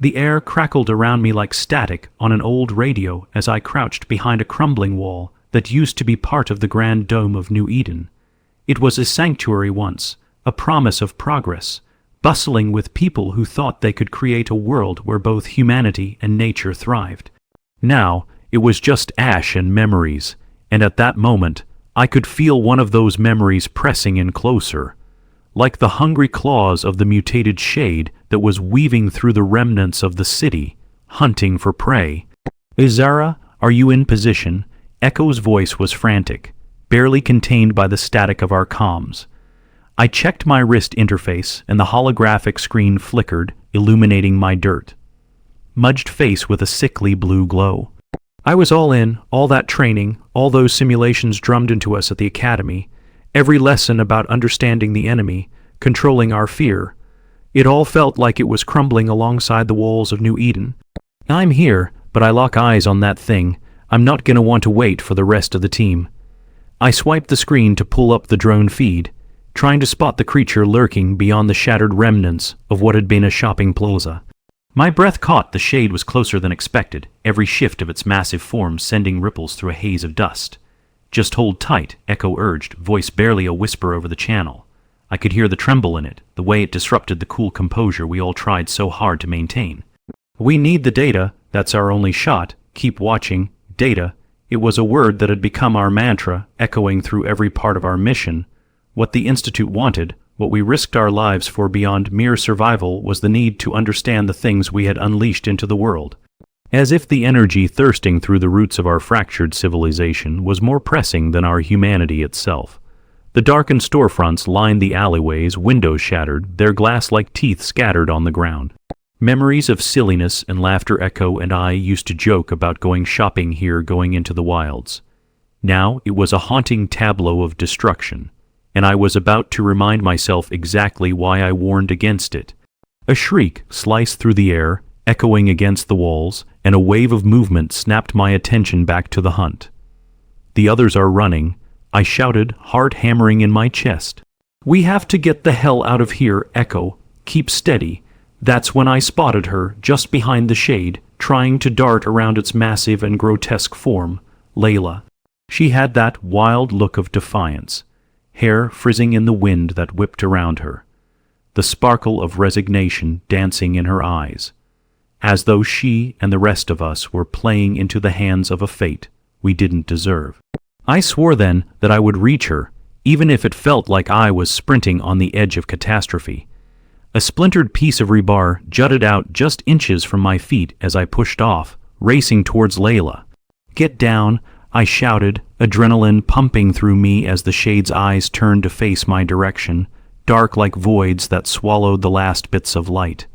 The air crackled around me like static on an old radio as I crouched behind a crumbling wall that used to be part of the grand dome of New Eden. It was a sanctuary once, a promise of progress, bustling with people who thought they could create a world where both humanity and nature thrived. Now, it was just ash and memories, and at that moment, I could feel one of those memories pressing in closer, like the hungry claws of the mutated shade that was weaving through the remnants of the city, hunting for prey. "Zara, are you in position?" Echo's voice was frantic, barely contained by the static of our comms. I checked my wrist interface, and the holographic screen flickered, illuminating my mudged face with a sickly blue glow. I was all in, all that training, all those simulations drummed into us at the academy, every lesson about understanding the enemy, controlling our fear. It all felt like it was crumbling alongside the walls of New Eden. I'm here, but I lock eyes on that thing. I'm not going to want to wait for the rest of the team. I swiped the screen to pull up the drone feed, trying to spot the creature lurking beyond the shattered remnants of what had been a shopping plaza. My breath caught the shade was closer than expected, every shift of its massive form sending ripples through a haze of dust. "Just hold tight," Echo urged, voice barely a whisper over the channel. I could hear the tremble in it, the way it disrupted the cool composure we all tried so hard to maintain. "We need the data, that's our only shot. Keep watching. Data." It was a word that had become our mantra, echoing through every part of our mission. What the Institute wanted, what we risked our lives for beyond mere survival, was the need to understand the things we had unleashed into the world. As if the energy thirsting through the roots of our fractured civilization was more pressing than our humanity itself. The darkened storefronts lined the alleyways, windows shattered, their glass-like teeth scattered on the ground. Memories of silliness and laughter. Echo and I used to joke about going shopping here, going into the wilds. Now it was a haunting tableau of destruction, and I was about to remind myself exactly why I warned against it. A shriek sliced through the air, echoing against the walls, and a wave of movement snapped my attention back to the hunt. "The others are running," I shouted, heart hammering in my chest. "We have to get the hell out of here, Echo. Keep steady." That's when I spotted her, just behind the shade, trying to dart around its massive and grotesque form, Layla. She had that wild look of defiance, hair frizzing in the wind that whipped around her, the sparkle of resignation dancing in her eyes, as though she and the rest of us were playing into the hands of a fate we didn't deserve. I swore then that I would reach her, even if it felt like I was sprinting on the edge of catastrophe. A splintered piece of rebar jutted out just inches from my feet as I pushed off, racing towards Layla. "Get down," I shouted, adrenaline pumping through me as the shade's eyes turned to face my direction, dark like voids that swallowed the last bits of light.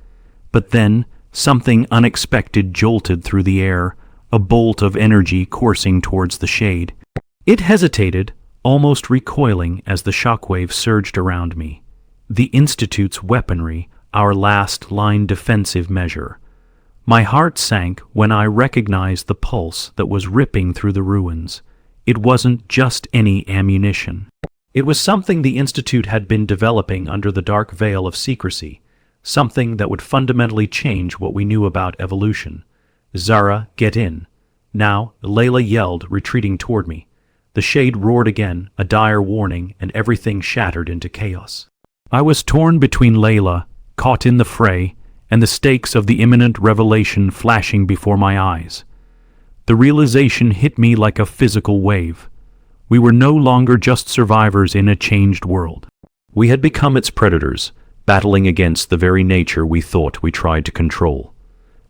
But then, something unexpected jolted through the air, a bolt of energy coursing towards the shade. It hesitated, almost recoiling as the shockwave surged around me. The Institute's weaponry, our last-line defensive measure. My heart sank when I recognized the pulse that was ripping through the ruins. It wasn't just any ammunition. It was something the Institute had been developing under the dark veil of secrecy, something that would fundamentally change what we knew about evolution. "Zara, get in." Now, Layla yelled, retreating toward me. The shade roared again, a dire warning, and everything shattered into chaos. I was torn between Layla, caught in the fray, and the stakes of the imminent revelation flashing before my eyes. The realization hit me like a physical wave. We were no longer just survivors in a changed world. We had become its predators, battling against the very nature we thought we tried to control.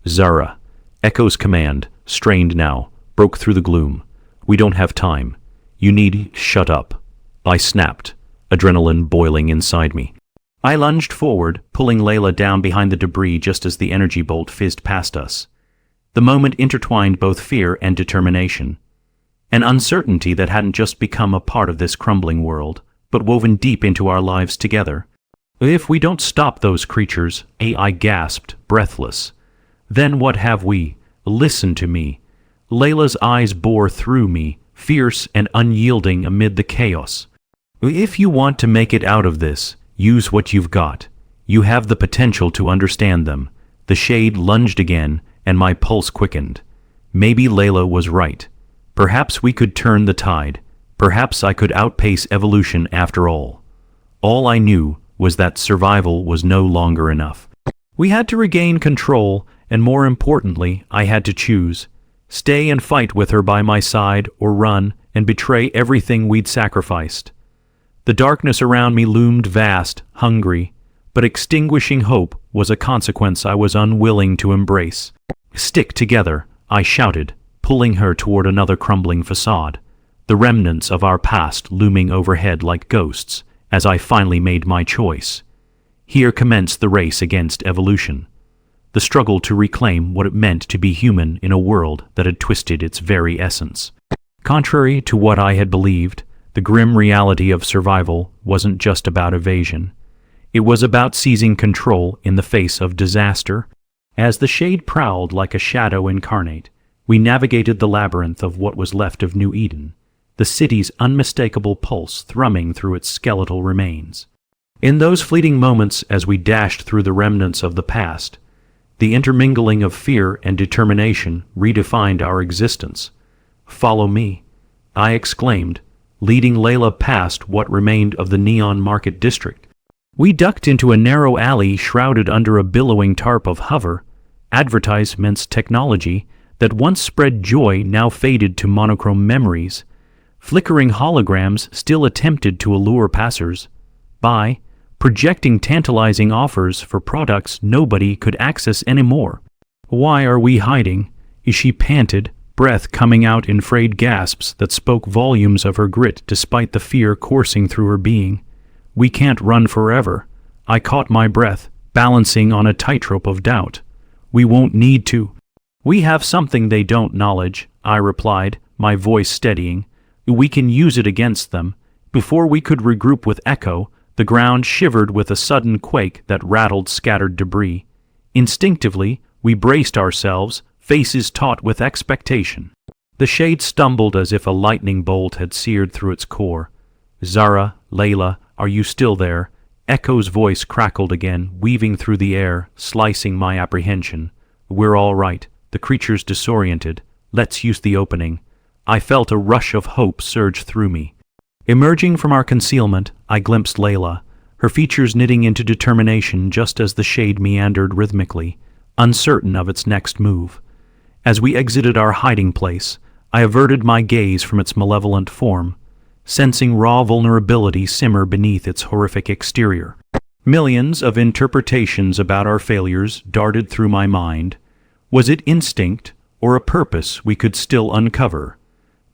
"Zara," Echo's command, strained now, broke through the gloom. "We don't have time. You need shut up." I snapped, adrenaline boiling inside me. I lunged forward, pulling Layla down behind the debris just as the energy bolt fizzed past us. The moment intertwined both fear and determination. An uncertainty that hadn't just become a part of this crumbling world, but woven deep into our lives together. "If we don't stop those creatures," I gasped, breathless, "then what have we? Listen to me." Layla's eyes bore through me, fierce and unyielding amid the chaos. "If you want to make it out of this, use what you've got. You have the potential to understand them. The shade lunged again, and my pulse quickened. Maybe Layla was right. Perhaps we could turn the tide. Perhaps I could outpace evolution after all. All I knew was that survival was no longer enough. We had to regain control, and more importantly, I had to choose. Stay and fight with her by my side, or run and betray everything we'd sacrificed. The darkness around me loomed vast, hungry, but extinguishing hope was a consequence I was unwilling to embrace. "Stick together," I shouted, pulling her toward another crumbling facade, the remnants of our past looming overhead like ghosts as I finally made my choice. Here commenced the race against evolution, the struggle to reclaim what it meant to be human in a world that had twisted its very essence. Contrary to what I had believed, the grim reality of survival wasn't just about evasion. It was about seizing control in the face of disaster. As the shade prowled like a shadow incarnate, we navigated the labyrinth of what was left of New Eden, the city's unmistakable pulse thrumming through its skeletal remains. In those fleeting moments as we dashed through the remnants of the past, the intermingling of fear and determination redefined our existence. "Follow me," I exclaimed, leading Layla past what remained of the neon market district. We ducked into a narrow alley shrouded under a billowing tarp of hover, advertisements technology that once spread joy now faded to monochrome memories. Flickering holograms still attempted to allure passers-by, projecting tantalizing offers for products nobody could access anymore. "Why are we hiding?" she panted, breath coming out in frayed gasps that spoke volumes of her grit despite the fear coursing through her being. "We can't run forever." I caught my breath, balancing on a tightrope of doubt. "We won't need to." "We have something they don't knowledge," I replied, my voice steadying. "We can use it against them." Before we could regroup with Echo, the ground shivered with a sudden quake that rattled scattered debris. Instinctively, we braced ourselves, faces taut with expectation. The shade stumbled as if a lightning bolt had seared through its core. "Zara, Layla, are you still there?" Echo's voice crackled again, weaving through the air, slicing my apprehension. "We're all right." The creature's disoriented. "Let's use the opening." I felt a rush of hope surge through me. Emerging from our concealment, I glimpsed Layla, her features knitting into determination just as the shade meandered rhythmically, uncertain of its next move. As we exited our hiding place, I averted my gaze from its malevolent form, sensing raw vulnerability simmer beneath its horrific exterior. Millions of interpretations about our failures darted through my mind. Was it instinct or a purpose we could still uncover?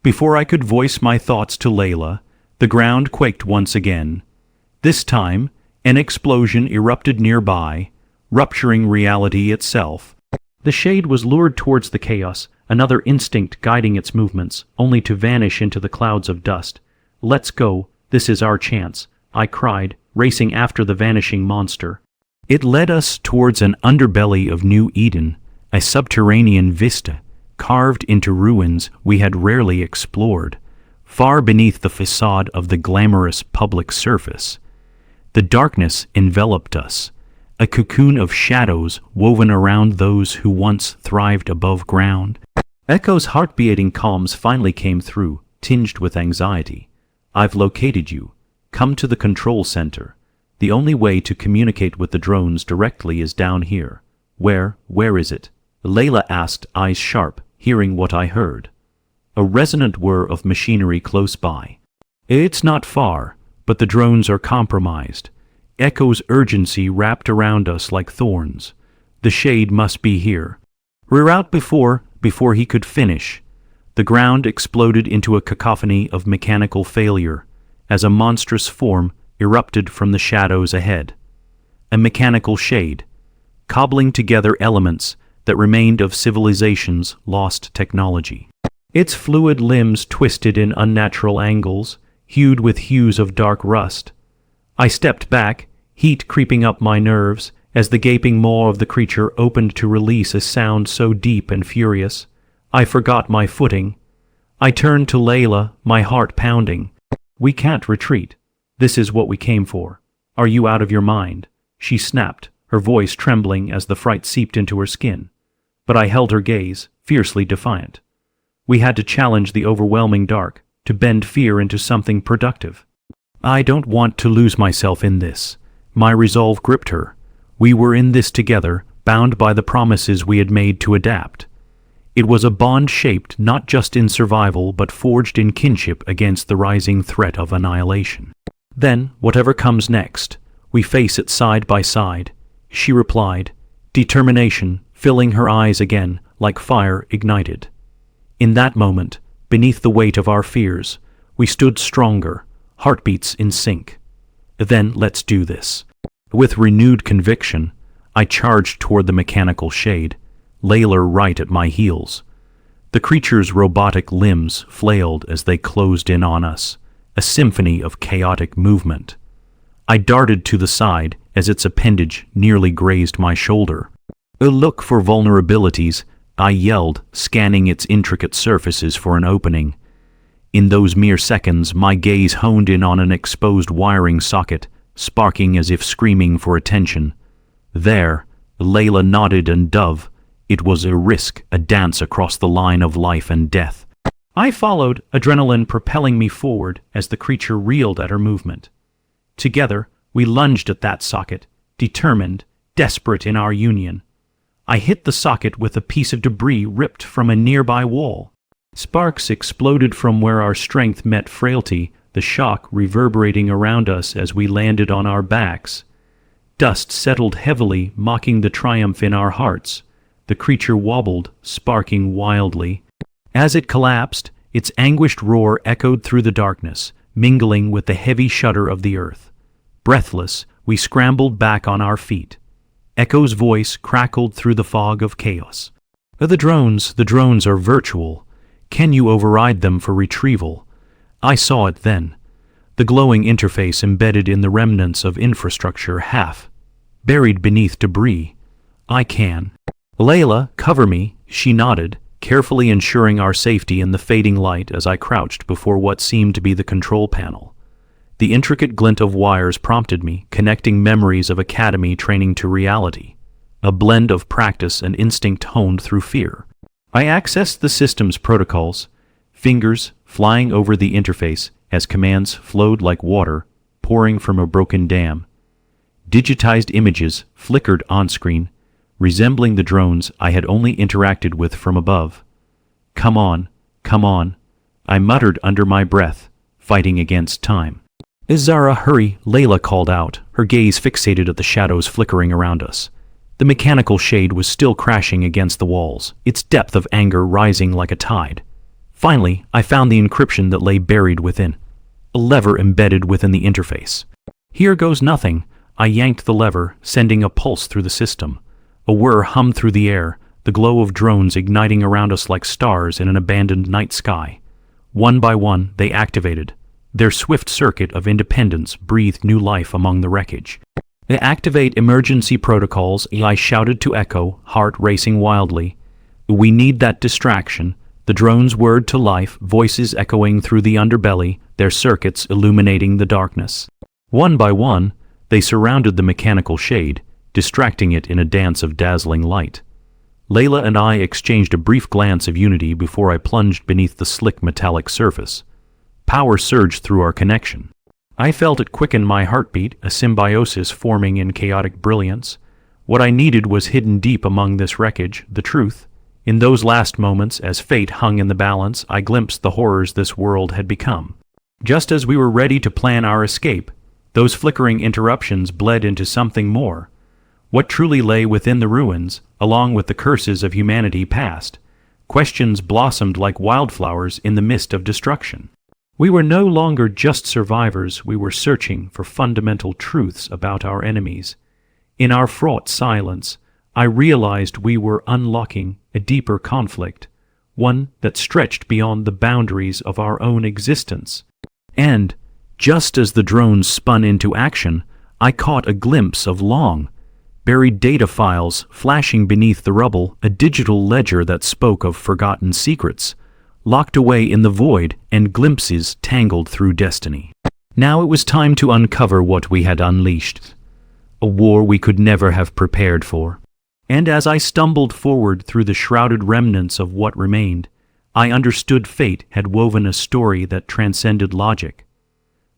Before I could voice my thoughts to Layla, the ground quaked once again. This time, an explosion erupted nearby, rupturing reality itself. The shade was lured towards the chaos, another instinct guiding its movements, only to vanish into the clouds of dust. "Let's go, this is our chance," I cried, racing after the vanishing monster. It led us towards an underbelly of New Eden, a subterranean vista, carved into ruins we had rarely explored, far beneath the facade of the glamorous public surface. The darkness enveloped us, a cocoon of shadows woven around those who once thrived above ground. Echo's heart-beating calms finally came through, tinged with anxiety. "I've located you. Come to the control center. The only way to communicate with the drones directly is down here." Where is it?" Layla asked, eyes sharp, hearing what I heard. A resonant whir of machinery close by. "It's not far, but the drones are compromised." Echo's urgency wrapped around us like thorns. "The shade must be here." "We're out before he could finish." The ground exploded into a cacophony of mechanical failure as a monstrous form erupted from the shadows ahead. A mechanical shade, cobbling together elements that remained of civilization's lost technology. Its fluid limbs twisted in unnatural angles, hued with hues of dark rust. I stepped back, heat creeping up my nerves, as the gaping maw of the creature opened to release a sound so deep and furious, I forgot my footing. I turned to Layla, my heart pounding. "We can't retreat. This is what we came for. Are you out of your mind?" She snapped, her voice trembling as the fright seeped into her skin. But I held her gaze, fiercely defiant. We had to challenge the overwhelming dark, to bend fear into something productive. I don't want to lose myself in this. My resolve gripped her. We were in this together, bound by the promises we had made to adapt. It was a bond shaped not just in survival but forged in kinship against the rising threat of annihilation. Then, whatever comes next, we face it side by side, she replied, determination filling her eyes again like fire ignited. In that moment, beneath the weight of our fears, we stood stronger, heartbeats in sync. Then let's do this. With renewed conviction, I charged toward the mechanical shade, Layla right at my heels. The creature's robotic limbs flailed as they closed in on us, a symphony of chaotic movement. I darted to the side as its appendage nearly grazed my shoulder. A look for vulnerabilities, I yelled, scanning its intricate surfaces for an opening. In those mere seconds, my gaze honed in on an exposed wiring socket, sparking as if screaming for attention. There, Layla nodded and dove. It was a risk, a dance across the line of life and death. I followed, adrenaline propelling me forward as the creature reeled at her movement. Together, we lunged at that socket, determined, desperate in our union. I hit the socket with a piece of debris ripped from a nearby wall. Sparks exploded from where our strength met frailty, the shock reverberating around us as we landed on our backs. Dust settled heavily, mocking the triumph in our hearts. The creature wobbled, sparking wildly. As it collapsed, its anguished roar echoed through the darkness, mingling with the heavy shudder of the earth. Breathless, we scrambled back on our feet. Echo's voice crackled through the fog of chaos. The drones are virtual. Can you override them for retrieval? I saw it then. The glowing interface embedded in the remnants of infrastructure buried beneath debris. I can. Layla, cover me, she nodded, carefully ensuring our safety in the fading light as I crouched before what seemed to be the control panel. The intricate glint of wires prompted me, connecting memories of academy training to reality, a blend of practice and instinct honed through fear. I accessed the system's protocols, fingers flying over the interface as commands flowed like water pouring from a broken dam. Digitized images flickered on-screen, resembling the drones I had only interacted with from above. Come on, I muttered under my breath, fighting against time. Zara, hurry, Layla called out, her gaze fixated at the shadows flickering around us. The mechanical shade was still crashing against the walls, its depth of anger rising like a tide. Finally, I found the encryption that lay buried within, a lever embedded within the interface. Here goes nothing. I yanked the lever, sending a pulse through the system. A whir hummed through the air, the glow of drones igniting around us like stars in an abandoned night sky. One by one, they activated. Their swift circuit of independence breathed new life among the wreckage. Activate emergency protocols, I shouted to Echo, heart racing wildly. We need that distraction. The drones whirred to life, voices echoing through the underbelly, their circuits illuminating the darkness. One by one, they surrounded the mechanical shade, distracting it in a dance of dazzling light. Layla and I exchanged a brief glance of unity before I plunged beneath the slick metallic surface. Power surged through our connection. I felt it quicken my heartbeat, a symbiosis forming in chaotic brilliance. What I needed was hidden deep among this wreckage, the truth. In those last moments, as fate hung in the balance, I glimpsed the horrors this world had become. Just as we were ready to plan our escape, those flickering interruptions bled into something more. What truly lay within the ruins, along with the curses of humanity past? Questions blossomed like wildflowers in the mist of destruction. We were no longer just survivors, we were searching for fundamental truths about our enemies. In our fraught silence, I realized we were unlocking a deeper conflict, one that stretched beyond the boundaries of our own existence. And, just as the drones spun into action, I caught a glimpse of long, buried data files flashing beneath the rubble, a digital ledger that spoke of forgotten secrets, locked away in the void and glimpses tangled through destiny. Now it was time to uncover what we had unleashed. a war we could never have prepared for. And as I stumbled forward through the shrouded remnants of what remained, I understood fate had woven a story that transcended logic.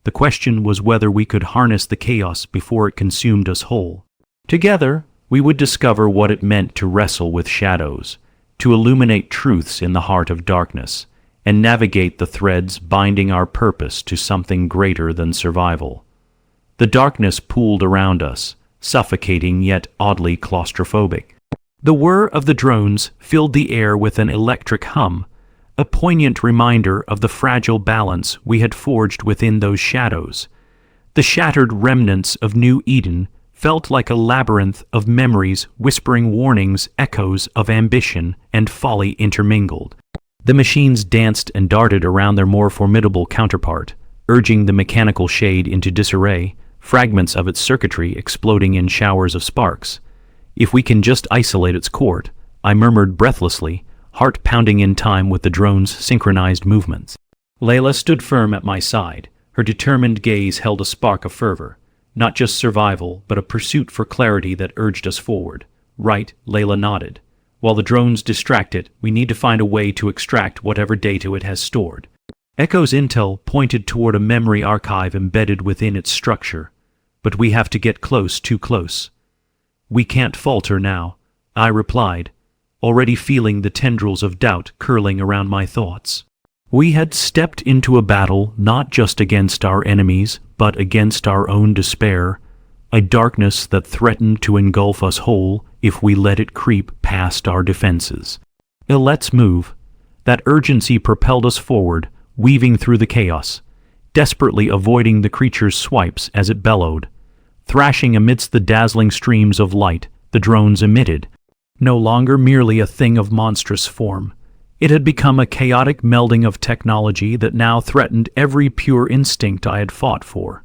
The question was whether we could harness the chaos before it consumed us whole. Together, we would discover what it meant to wrestle with shadows, to illuminate truths in the heart of darkness, and navigate the threads binding our purpose to something greater than survival. The darkness pooled around us, suffocating yet oddly claustrophobic. The whir of the drones filled the air with an electric hum, a poignant reminder of the fragile balance we had forged within those shadows. The shattered remnants of New Eden felt like a labyrinth of memories whispering warnings, echoes of ambition and folly intermingled. The machines danced and darted around their more formidable counterpart, urging the mechanical shade into disarray, fragments of its circuitry exploding in showers of sparks. If we can just isolate its cord, I murmured breathlessly, heart pounding in time with the drone's synchronized movements. Layla stood firm at my side. Her determined gaze held a spark of fervor, not just survival, but a pursuit for clarity that urged us forward. Right, Layla nodded. While the drones distract it, we need to find a way to extract whatever data it has stored. Echo's intel pointed toward a memory archive embedded within its structure. But we have to get close, too close. We can't falter now, I replied, already feeling the tendrils of doubt curling around my thoughts. We had stepped into a battle not just against our enemies, but against our own despair, a darkness that threatened to engulf us whole if we let it creep past our defenses. Let's move. That urgency propelled us forward, weaving through the chaos, desperately avoiding the creature's swipes as it bellowed, thrashing amidst the dazzling streams of light the drones emitted. No longer merely a thing of monstrous form, it had become a chaotic melding of technology that now threatened every pure instinct I had fought for.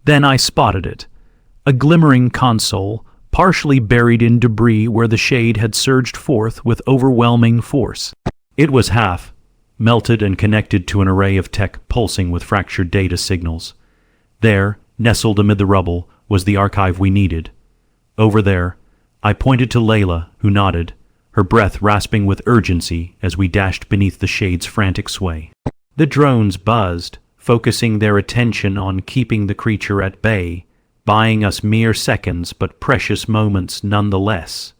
Then I spotted it, a glimmering console, partially buried in debris where the shade had surged forth with overwhelming force. It was half melted and connected to an array of tech pulsing with fractured data signals. There, nestled amid the rubble, was the archive we needed. Over there, I pointed to Layla, who nodded, her breath rasping with urgency as we dashed beneath the shade's frantic sway. The drones buzzed, focusing their attention on keeping the creature at bay, buying us mere seconds but precious moments nonetheless.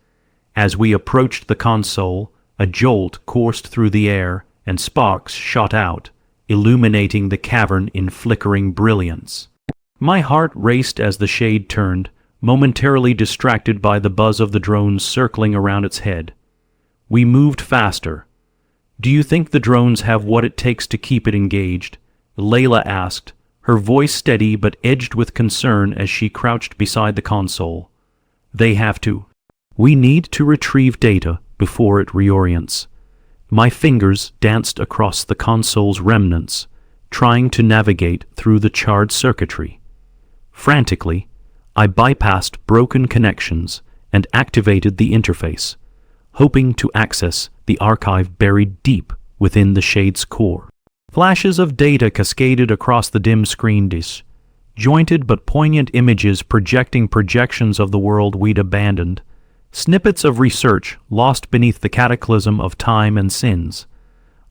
As we approached the console, a jolt coursed through the air and sparks shot out, illuminating the cavern in flickering brilliance. My heart raced as the shade turned, momentarily distracted by the buzz of the drones circling around its head. We moved faster. Do you think the drones have what it takes to keep it engaged? Layla asked, her voice steady but edged with concern as she crouched beside the console. They have to. We need to retrieve data before it reorients. My fingers danced across the console's remnants, trying to navigate through the charred circuitry. Frantically, I bypassed broken connections and activated the interface, hoping to access the archive buried deep within the shade's core. Flashes of data cascaded across the dim screen dish, jointed but poignant images projecting projections of the world we'd abandoned, snippets of research lost beneath the cataclysm of time and sins.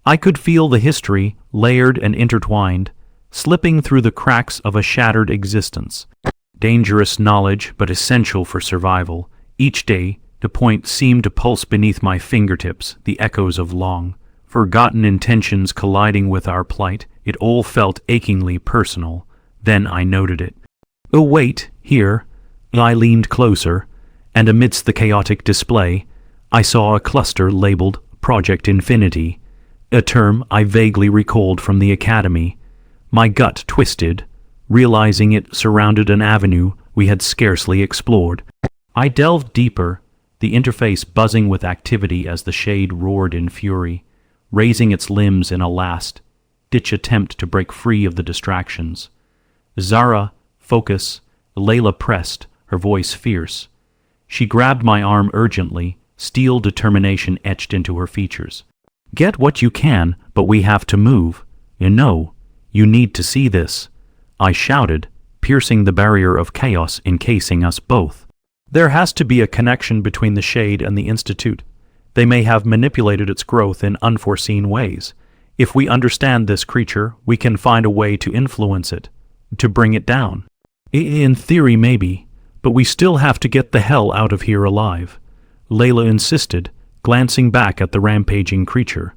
I could feel the history, layered and intertwined, slipping through the cracks of a shattered existence. Dangerous knowledge, but essential for survival. Each day, the point seemed to pulse beneath my fingertips, the echoes of long, forgotten intentions colliding with our plight. It all felt achingly personal. Then I noted it. Oh wait, here. I leaned closer, and amidst the chaotic display, I saw a cluster labeled Project Infinity, a term I vaguely recalled from the academy. My gut twisted, realizing it surrounded an avenue we had scarcely explored. I delved deeper, the interface buzzing with activity as the shade roared in fury, raising its limbs in a last-ditch attempt to break free of the distractions. Zara, focus, Layla pressed, her voice fierce. She grabbed my arm urgently, steel determination etched into her features. Get what you can, but we have to move. You know, you need to see this. I shouted, piercing the barrier of chaos encasing us both. There has to be a connection between the shade and the Institute. They may have manipulated its growth in unforeseen ways. If we understand this creature, we can find a way to influence it, to bring it down. In theory, maybe, but we still have to get the hell out of here alive, Layla insisted, glancing back at the rampaging creature.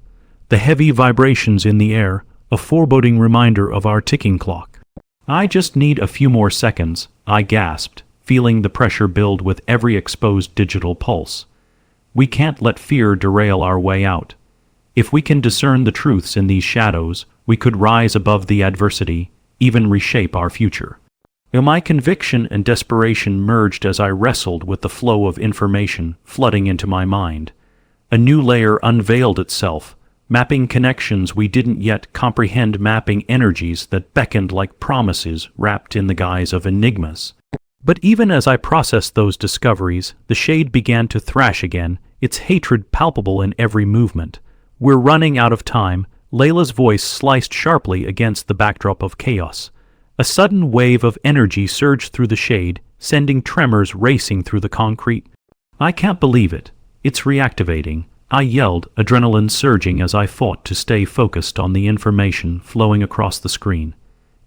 The heavy vibrations in the air, a foreboding reminder of our ticking clock. I just need a few more seconds, I gasped, feeling the pressure build with every exposed digital pulse. We can't let fear derail our way out. If we can discern the truths in these shadows, we could rise above the adversity, even reshape our future. My conviction and desperation merged as I wrestled with the flow of information flooding into my mind. A new layer unveiled itself, mapping connections we didn't yet comprehend, mapping energies that beckoned like promises wrapped in the guise of enigmas. But even as I processed those discoveries, the shade began to thrash again, its hatred palpable in every movement. We're running out of time, Layla's voice sliced sharply against the backdrop of chaos. A sudden wave of energy surged through the shade, sending tremors racing through the concrete. I can't believe it. It's reactivating, I yelled, adrenaline surging as I fought to stay focused on the information flowing across the screen.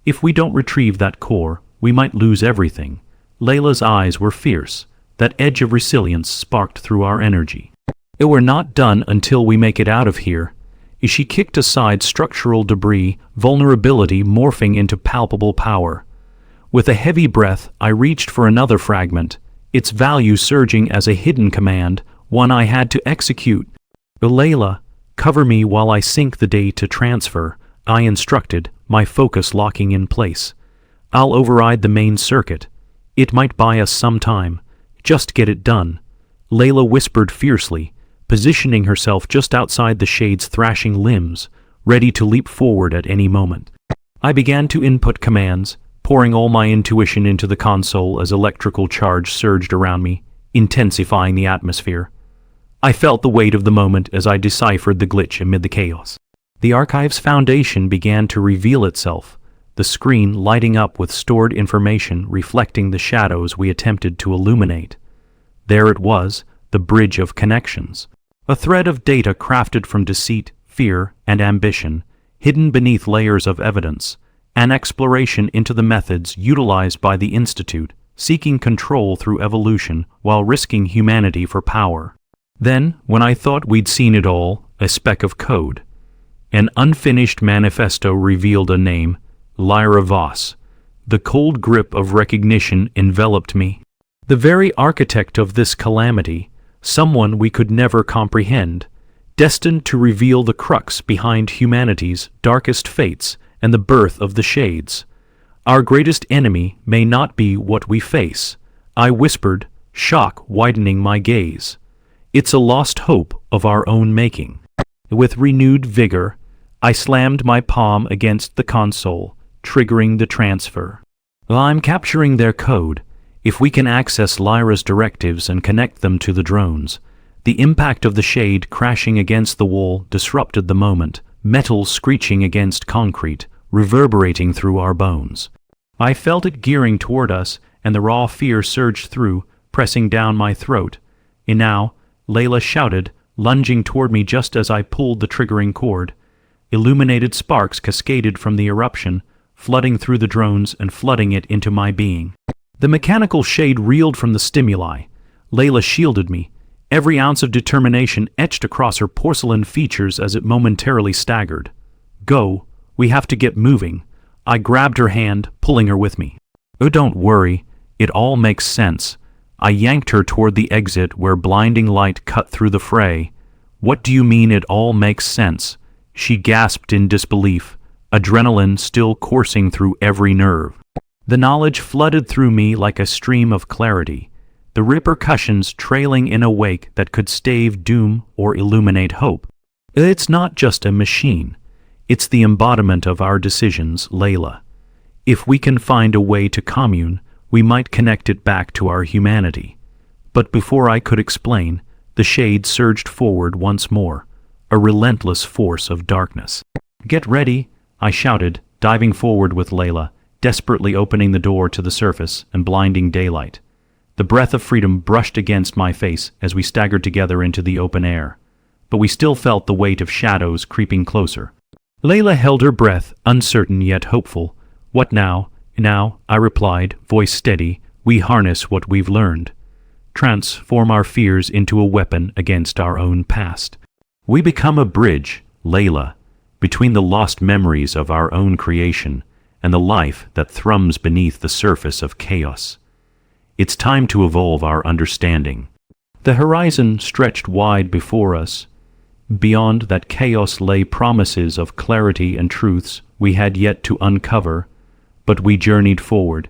If we don't retrieve that core, we might lose everything. Layla's eyes were fierce. That edge of resilience sparked through our energy. We're not done until we make it out of here. She kicked aside structural debris, vulnerability morphing into palpable power. With a heavy breath, I reached for another fragment, its value surging as a hidden command, one I had to execute. Layla, cover me while I sync the data transfer, I instructed, my focus locking in place. I'll override the main circuit. It might buy us some time. Just get it done. Layla whispered fiercely, positioning herself just outside the shade's thrashing limbs, ready to leap forward at any moment. I began to input commands, pouring all my intuition into the console as electrical charge surged around me, intensifying the atmosphere. I felt the weight of the moment as I deciphered the glitch amid the chaos. The archive's foundation began to reveal itself, the screen lighting up with stored information reflecting the shadows we attempted to illuminate. There it was, the bridge of connections. A thread of data crafted from deceit, fear, and ambition, hidden beneath layers of evidence, an exploration into the methods utilized by the Institute, seeking control through evolution while risking humanity for power. Then, when I thought we'd seen it all, a speck of code. An unfinished manifesto revealed a name, Lyra Voss. The cold grip of recognition enveloped me. The very architect of this calamity, someone we could never comprehend, destined to reveal the crux behind humanity's darkest fates and the birth of the shades. Our greatest enemy may not be what we face, I whispered, shock widening my gaze. It's a lost hope of our own making. With renewed vigor, I slammed my palm against the console, triggering the transfer. I'm capturing their code. If we can access Lyra's directives and connect them to the drones, the impact of the shade crashing against the wall disrupted the moment, metal screeching against concrete, reverberating through our bones. I felt it gearing toward us, and the raw fear surged through, pressing down my throat. And now, Layla shouted, lunging toward me just as I pulled the triggering cord. Illuminated sparks cascaded from the eruption, flooding through the drones and flooding it into my being. The mechanical shade reeled from the stimuli. Layla shielded me, every ounce of determination etched across her porcelain features as it momentarily staggered. Go, we have to get moving. I grabbed her hand, pulling her with me. Oh, don't worry, it all makes sense. I yanked her toward the exit where blinding light cut through the fray. What do you mean it all makes sense? She gasped in disbelief, adrenaline still coursing through every nerve. The knowledge flooded through me like a stream of clarity, the repercussions trailing in a wake that could stave doom or illuminate hope. It's not just a machine. It's the embodiment of our decisions, Layla. If we can find a way to commune, we might connect it back to our humanity. But before I could explain, the shade surged forward once more, a relentless force of darkness. Get ready, I shouted, diving forward with Layla, desperately opening the door to the surface and blinding daylight. The breath of freedom brushed against my face as we staggered together into the open air, but we still felt the weight of shadows creeping closer. Layla held her breath, uncertain yet hopeful. "What now?" "Now," I replied, voice steady, "we harness what we've learned. Transform our fears into a weapon against our own past. We become a bridge, Layla, between the lost memories of our own creation and the life that thrums beneath the surface of chaos. It's time to evolve our understanding." The horizon stretched wide before us. Beyond that chaos lay promises of clarity and truths we had yet to uncover, but we journeyed forward,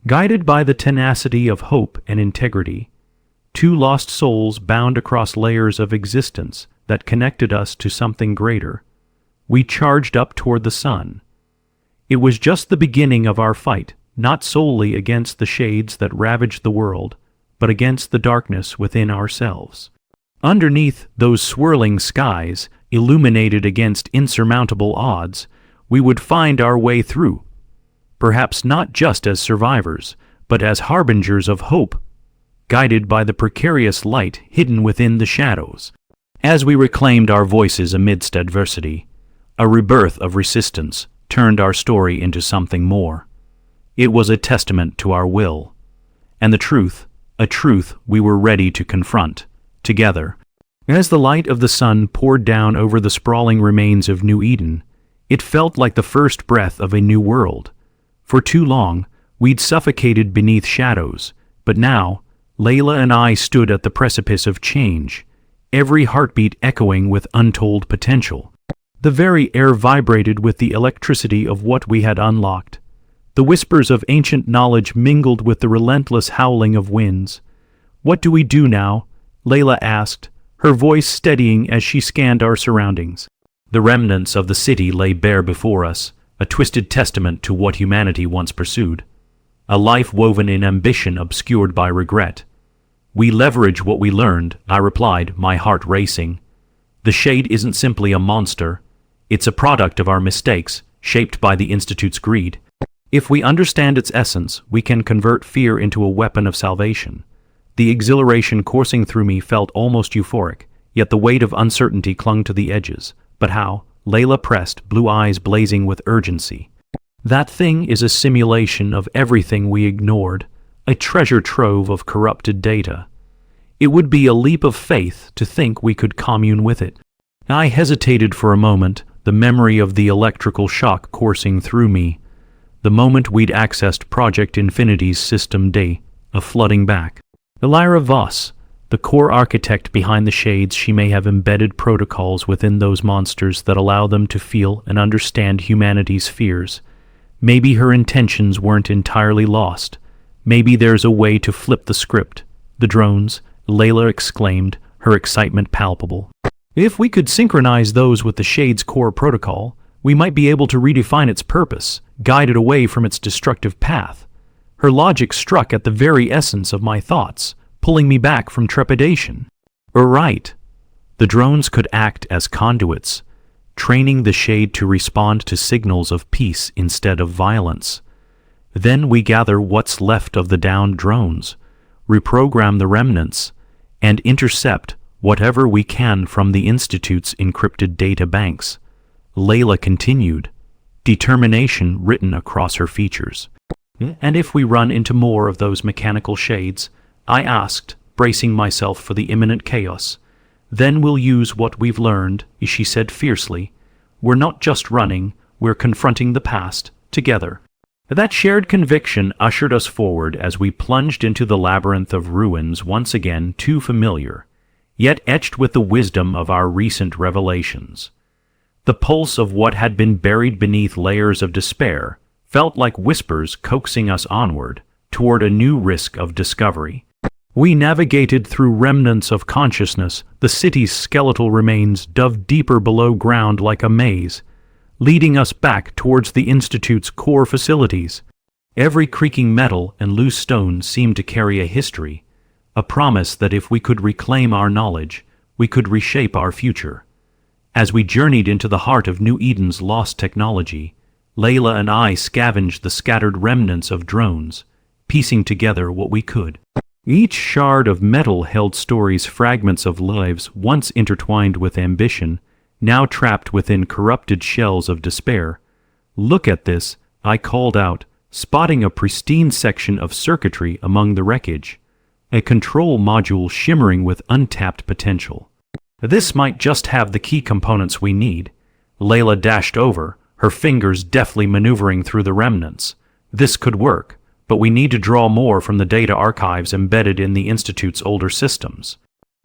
guided by the tenacity of hope and integrity. Two lost souls bound across layers of existence that connected us to something greater. We charged up toward the sun. It was just the beginning of our fight, not solely against the shades that ravaged the world, but against the darkness within ourselves. Underneath those swirling skies, illuminated against insurmountable odds, we would find our way through, perhaps not just as survivors, but as harbingers of hope, guided by the precarious light hidden within the shadows. As we reclaimed our voices amidst adversity, a rebirth of resistance turned our story into something more. It was a testament to our will, and the truth, a truth we were ready to confront, together. As the light of the sun poured down over the sprawling remains of New Eden, it felt like the first breath of a new world. For too long, we'd suffocated beneath shadows, but now, Layla and I stood at the precipice of change, every heartbeat echoing with untold potential. The very air vibrated with the electricity of what we had unlocked. The whispers of ancient knowledge mingled with the relentless howling of winds. "What do we do now?" Layla asked, her voice steadying as she scanned our surroundings. The remnants of the city lay bare before us, a twisted testament to what humanity once pursued. A life woven in ambition obscured by regret. "We leverage what we learned," I replied, my heart racing. "The Shade isn't simply a monster. It's a product of our mistakes, shaped by the Institute's greed. If we understand its essence, we can convert fear into a weapon of salvation." The exhilaration coursing through me felt almost euphoric, yet the weight of uncertainty clung to the edges. "But how?" Layla pressed, blue eyes blazing with urgency. "That thing is a simulation of everything we ignored, a treasure trove of corrupted data. It would be a leap of faith to think we could commune with it." I hesitated for a moment, the memory of the electrical shock coursing through me. The moment we'd accessed Project Infinity's System D, flooding back. Elira Voss, the core architect behind the Shades, she may have embedded protocols within those monsters that allow them to feel and understand humanity's fears. Maybe her intentions weren't entirely lost. Maybe there's a way to flip the script. "The drones," Layla exclaimed, her excitement palpable. "If we could synchronize those with the Shade's core protocol, we might be able to redefine its purpose, guide it away from its destructive path." Her logic struck at the very essence of my thoughts, pulling me back from trepidation. Right. The drones could act as conduits, training the Shade to respond to signals of peace instead of violence. Then we gather what's left of the downed drones, reprogram the remnants, and intercept whatever we can from the Institute's encrypted data banks. Layla continued, determination written across her features. "And if we run into more of those mechanical shades?" I asked, bracing myself for the imminent chaos. "Then we'll use what we've learned," she said fiercely. "We're not just running, we're confronting the past, together." That shared conviction ushered us forward as we plunged into the labyrinth of ruins once again too familiar, yet etched with the wisdom of our recent revelations. The pulse of what had been buried beneath layers of despair felt like whispers coaxing us onward, toward a new risk of discovery. We navigated through remnants of consciousness, the city's skeletal remains dove deeper below ground like a maze, leading us back towards the Institute's core facilities. Every creaking metal and loose stone seemed to carry a history, a promise that if we could reclaim our knowledge, we could reshape our future. As we journeyed into the heart of New Eden's lost technology, Layla and I scavenged the scattered remnants of drones, piecing together what we could. Each shard of metal held stories, fragments of lives once intertwined with ambition, now trapped within corrupted shells of despair. "Look at this," I called out, spotting a pristine section of circuitry among the wreckage, a control module shimmering with untapped potential. "This might just have the key components we need." Layla dashed over, her fingers deftly maneuvering through the remnants. "This could work, but we need to draw more from the data archives embedded in the Institute's older systems."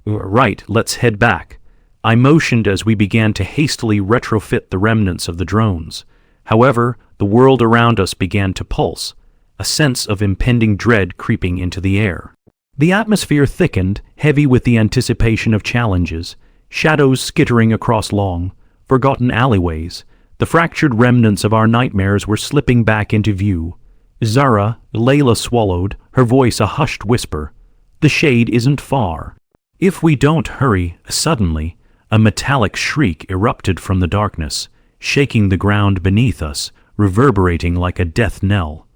"Right, let's head back." I motioned as we began to hastily retrofit the remnants of the drones. However, the world around us began to pulse, a sense of impending dread creeping into the air. The atmosphere thickened, heavy with the anticipation of challenges, shadows skittering across long, forgotten alleyways. The fractured remnants of our nightmares were slipping back into view. "Zara," Layla swallowed, her voice a hushed whisper. "The shade isn't far. If we don't hurry." Suddenly, a metallic shriek erupted from the darkness, shaking the ground beneath us, reverberating like a death knell.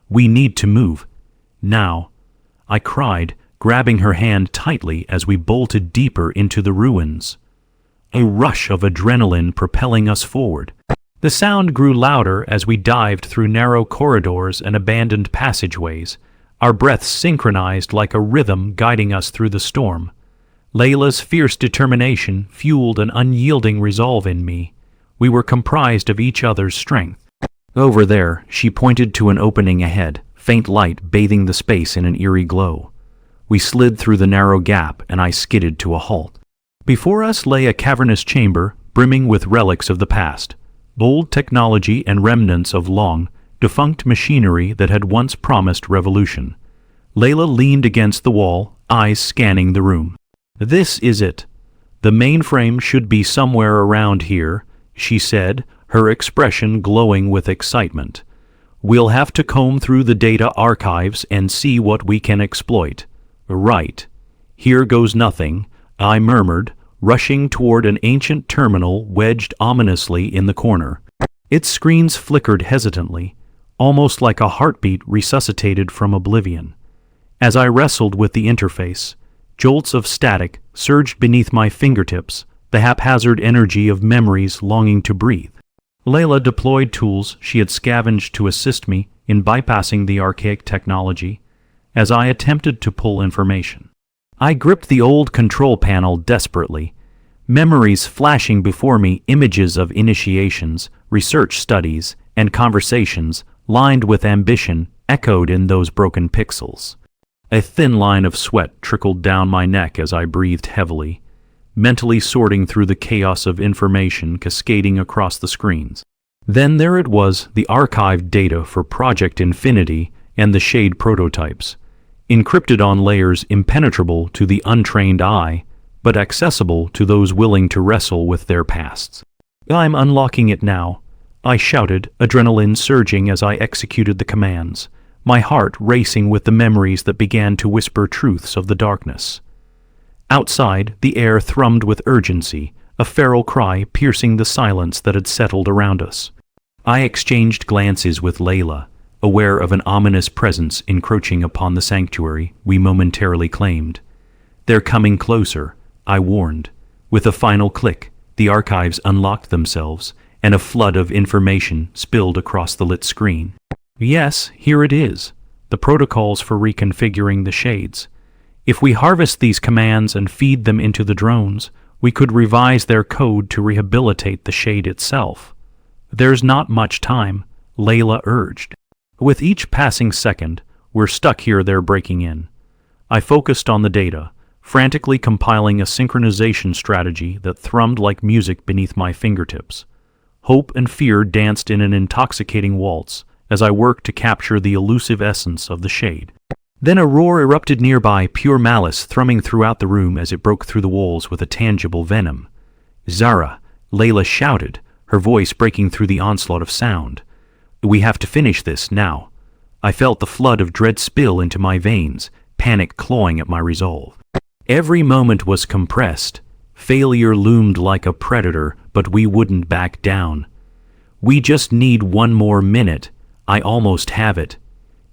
"We need to move. Now," I cried, grabbing her hand tightly as we bolted deeper into the ruins. A rush of adrenaline propelling us forward. The sound grew louder as we dived through narrow corridors and abandoned passageways, our breaths synchronized like a rhythm guiding us through the storm. Layla's fierce determination fueled an unyielding resolve in me. We were comprised of each other's strength. "Over there," she pointed to an opening ahead, faint light bathing the space in an eerie glow. We slid through the narrow gap and I skidded to a halt. Before us lay a cavernous chamber brimming with relics of the past, old technology and remnants of long, defunct machinery that had once promised revolution. Layla leaned against the wall, eyes scanning the room. "This is it. The mainframe should be somewhere around here," she said, her expression glowing with excitement. "We'll have to comb through the data archives and see what we can exploit." "Right. Here goes nothing," I murmured, rushing toward an ancient terminal wedged ominously in the corner. Its screens flickered hesitantly, almost like a heartbeat resuscitated from oblivion. As I wrestled with the interface, jolts of static surged beneath my fingertips, the haphazard energy of memories longing to breathe. Layla deployed tools she had scavenged to assist me in bypassing the archaic technology as I attempted to pull information. I gripped the old control panel desperately, memories flashing before me, images of initiations, research studies, and conversations lined with ambition echoed in those broken pixels. A thin line of sweat trickled down my neck as I breathed heavily, mentally sorting through the chaos of information cascading across the screens. Then there it was, the archived data for Project Infinity and the Shade prototypes, encrypted on layers impenetrable to the untrained eye, but accessible to those willing to wrestle with their pasts. "I'm unlocking it now," I shouted, adrenaline surging as I executed the commands, my heart racing with the memories that began to whisper truths of the darkness. Outside, the air thrummed with urgency, a feral cry piercing the silence that had settled around us. I exchanged glances with Layla, aware of an ominous presence encroaching upon the sanctuary we momentarily claimed. "They're coming closer," I warned. With a final click, the archives unlocked themselves, and a flood of information spilled across the lit screen. "Yes, here it is. The protocols for reconfiguring the shades. If we harvest these commands and feed them into the drones, we could revise their code to rehabilitate the shade itself." "There's not much time," Layla urged. "With each passing second, we're stuck here, they're breaking in." I focused on the data, frantically compiling a synchronization strategy that thrummed like music beneath my fingertips. Hope and fear danced in an intoxicating waltz as I worked to capture the elusive essence of the shade. Then a roar erupted nearby, pure malice thrumming throughout the room as it broke through the walls with a tangible venom. "Zara," Layla shouted, her voice breaking through the onslaught of sound. "We have to finish this now." I felt the flood of dread spill into my veins, panic clawing at my resolve. Every moment was compressed. Failure loomed like a predator, but we wouldn't back down. We just need one more minute. I almost have it.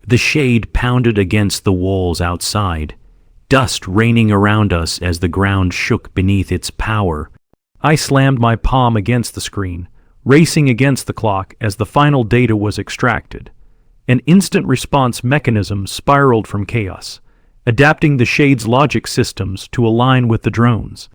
The shade pounded against the walls outside, dust raining around us as the ground shook beneath its power. I slammed my palm against the screen, racing against the clock as the final data was extracted. An instant response mechanism spiraled from chaos, adapting the shade's logic systems to align with the drones.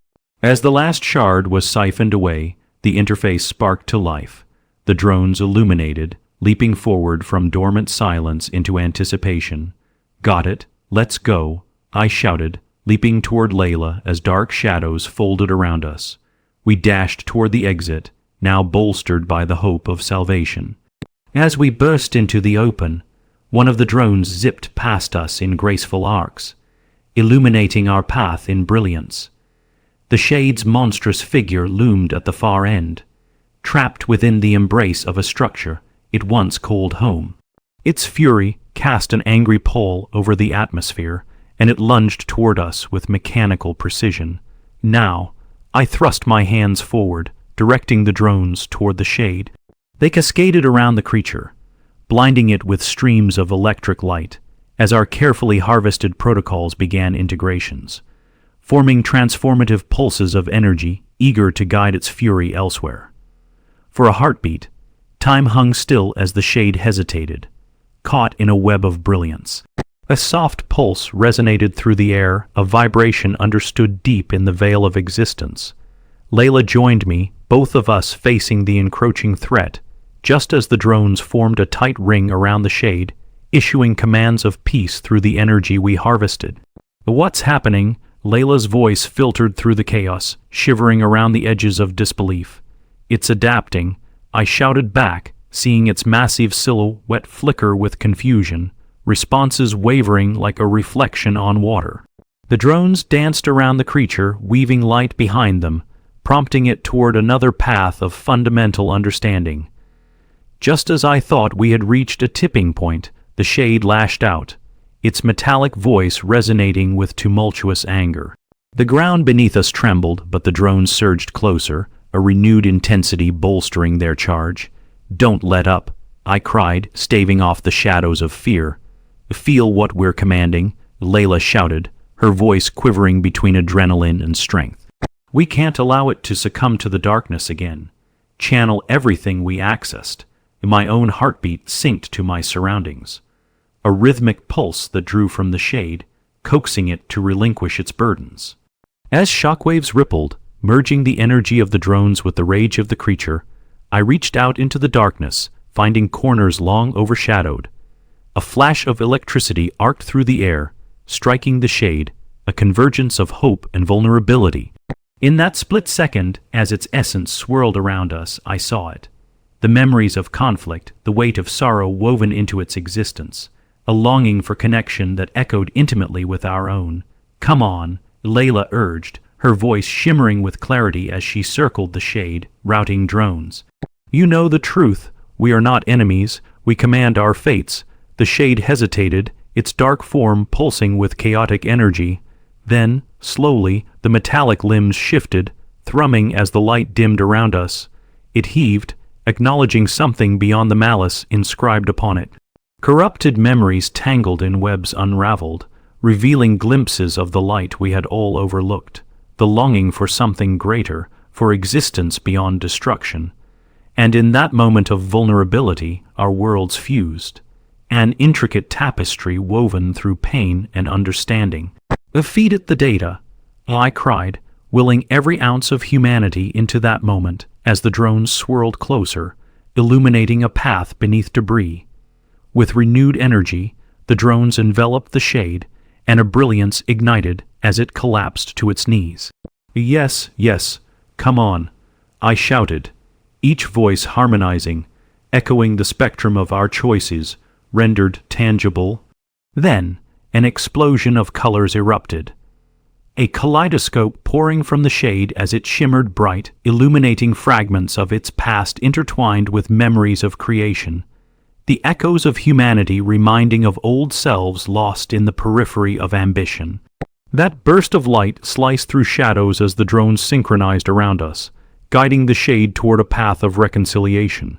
As the last shard was siphoned away, the interface sparked to life. The drones illuminated, leaping forward from dormant silence into anticipation. "Got it, let's go," I shouted, leaping toward Layla as dark shadows folded around us. We dashed toward the exit, now bolstered by the hope of salvation. As we burst into the open, one of the drones zipped past us in graceful arcs, illuminating our path in brilliance. The shade's monstrous figure loomed at the far end, trapped within the embrace of a structure it once called home. Its fury cast an angry pall over the atmosphere, and it lunged toward us with mechanical precision. Now, I thrust my hands forward, directing the drones toward the shade. They cascaded around the creature, blinding it with streams of electric light, as our carefully harvested protocols began integrations, forming transformative pulses of energy eager to guide its fury elsewhere. For a heartbeat, time hung still as the shade hesitated, caught in a web of brilliance. A soft pulse resonated through the air, a vibration understood deep in the veil of existence. Layla joined me, both of us facing the encroaching threat, just as the drones formed a tight ring around the shade, issuing commands of peace through the energy we harvested. "What's happening?" Layla's voice filtered through the chaos, shivering around the edges of disbelief. "It's adapting," I shouted back, seeing its massive silhouette flicker with confusion, responses wavering like a reflection on water. The drones danced around the creature, weaving light behind them, prompting it toward another path of fundamental understanding. Just as I thought we had reached a tipping point, the shade lashed out, its metallic voice resonating with tumultuous anger. The ground beneath us trembled, but the drones surged closer, a renewed intensity bolstering their charge. "Don't let up," I cried, staving off the shadows of fear. "Feel what we're commanding," Layla shouted, her voice quivering between adrenaline and strength. "We can't allow it to succumb to the darkness again. Channel everything we accessed." My own heartbeat synced to my surroundings, a rhythmic pulse that drew from the shade, coaxing it to relinquish its burdens. As shockwaves rippled, merging the energy of the drones with the rage of the creature, I reached out into the darkness, finding corners long overshadowed. A flash of electricity arced through the air, striking the shade, a convergence of hope and vulnerability. In that split second, as its essence swirled around us, I saw it. The memories of conflict, the weight of sorrow woven into its existence, a longing for connection that echoed intimately with our own. "Come on," Layla urged, her voice shimmering with clarity as she circled the shade, routing drones. "You know the truth. We are not enemies. We command our fates." The shade hesitated, its dark form pulsing with chaotic energy. Then, slowly, the metallic limbs shifted, thrumming as the light dimmed around us. It heaved, acknowledging something beyond the malice inscribed upon it. Corrupted memories tangled in webs unraveled, revealing glimpses of the light we had all overlooked, the longing for something greater, for existence beyond destruction. And in that moment of vulnerability, our worlds fused, an intricate tapestry woven through pain and understanding. "Feed it the data," I cried, willing every ounce of humanity into that moment as the drones swirled closer, illuminating a path beneath debris. With renewed energy, the drones enveloped the shade, and a brilliance ignited as it collapsed to its knees. "Yes, yes, come on," I shouted, each voice harmonizing, echoing the spectrum of our choices, rendered tangible. Then, an explosion of colors erupted, a kaleidoscope pouring from the shade as it shimmered bright, illuminating fragments of its past intertwined with memories of creation, the echoes of humanity reminding of old selves lost in the periphery of ambition. That burst of light sliced through shadows as the drones synchronized around us, guiding the shade toward a path of reconciliation.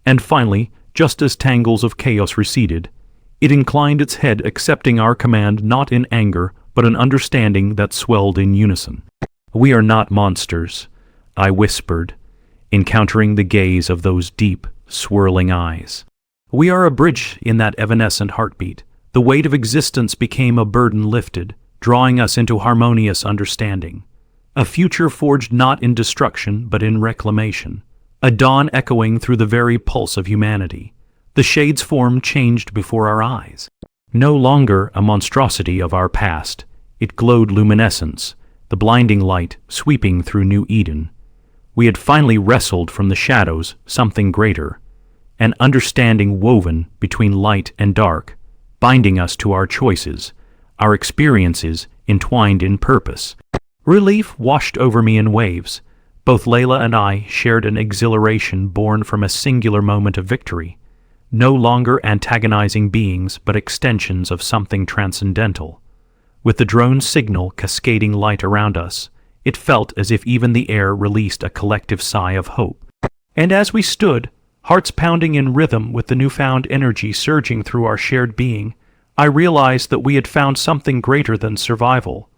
And finally, just as tangles of chaos receded, it inclined its head, accepting our command not in anger, but an understanding that swelled in unison. "We are not monsters," I whispered, encountering the gaze of those deep, swirling eyes. "We are a bridge in that evanescent heartbeat. The weight of existence became a burden lifted, drawing us into harmonious understanding. A future forged not in destruction, but in reclamation. A dawn echoing through the very pulse of humanity. The shade's form changed before our eyes. No longer a monstrosity of our past, it glowed luminescence, the blinding light sweeping through New Eden. We had finally wrestled from the shadows something greater, an understanding woven between light and dark, binding us to our choices, our experiences entwined in purpose. Relief washed over me in waves. Both Layla and I shared an exhilaration born from a singular moment of victory. No longer antagonizing beings, but extensions of something transcendental. With the drone's signal cascading light around us, it felt as if even the air released a collective sigh of hope. And as we stood, hearts pounding in rhythm with the newfound energy surging through our shared being, I realized that we had found something greater than survival.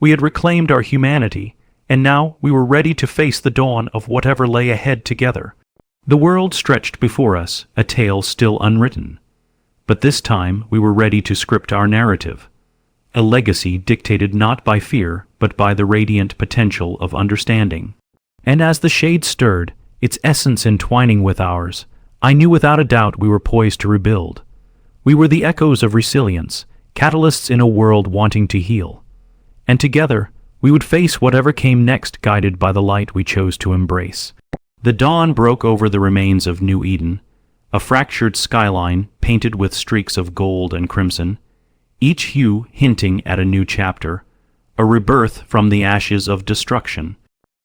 We had reclaimed our humanity, and now we were ready to face the dawn of whatever lay ahead together. The world stretched before us, a tale still unwritten. But this time we were ready to script our narrative. A legacy dictated not by fear, but by the radiant potential of understanding. And as the shade stirred, its essence entwining with ours, I knew without a doubt we were poised to rebuild. We were the echoes of resilience, catalysts in a world wanting to heal. And together, we would face whatever came next, guided by the light we chose to embrace. The dawn broke over the remains of New Eden, a fractured skyline painted with streaks of gold and crimson, each hue hinting at a new chapter, a rebirth from the ashes of destruction.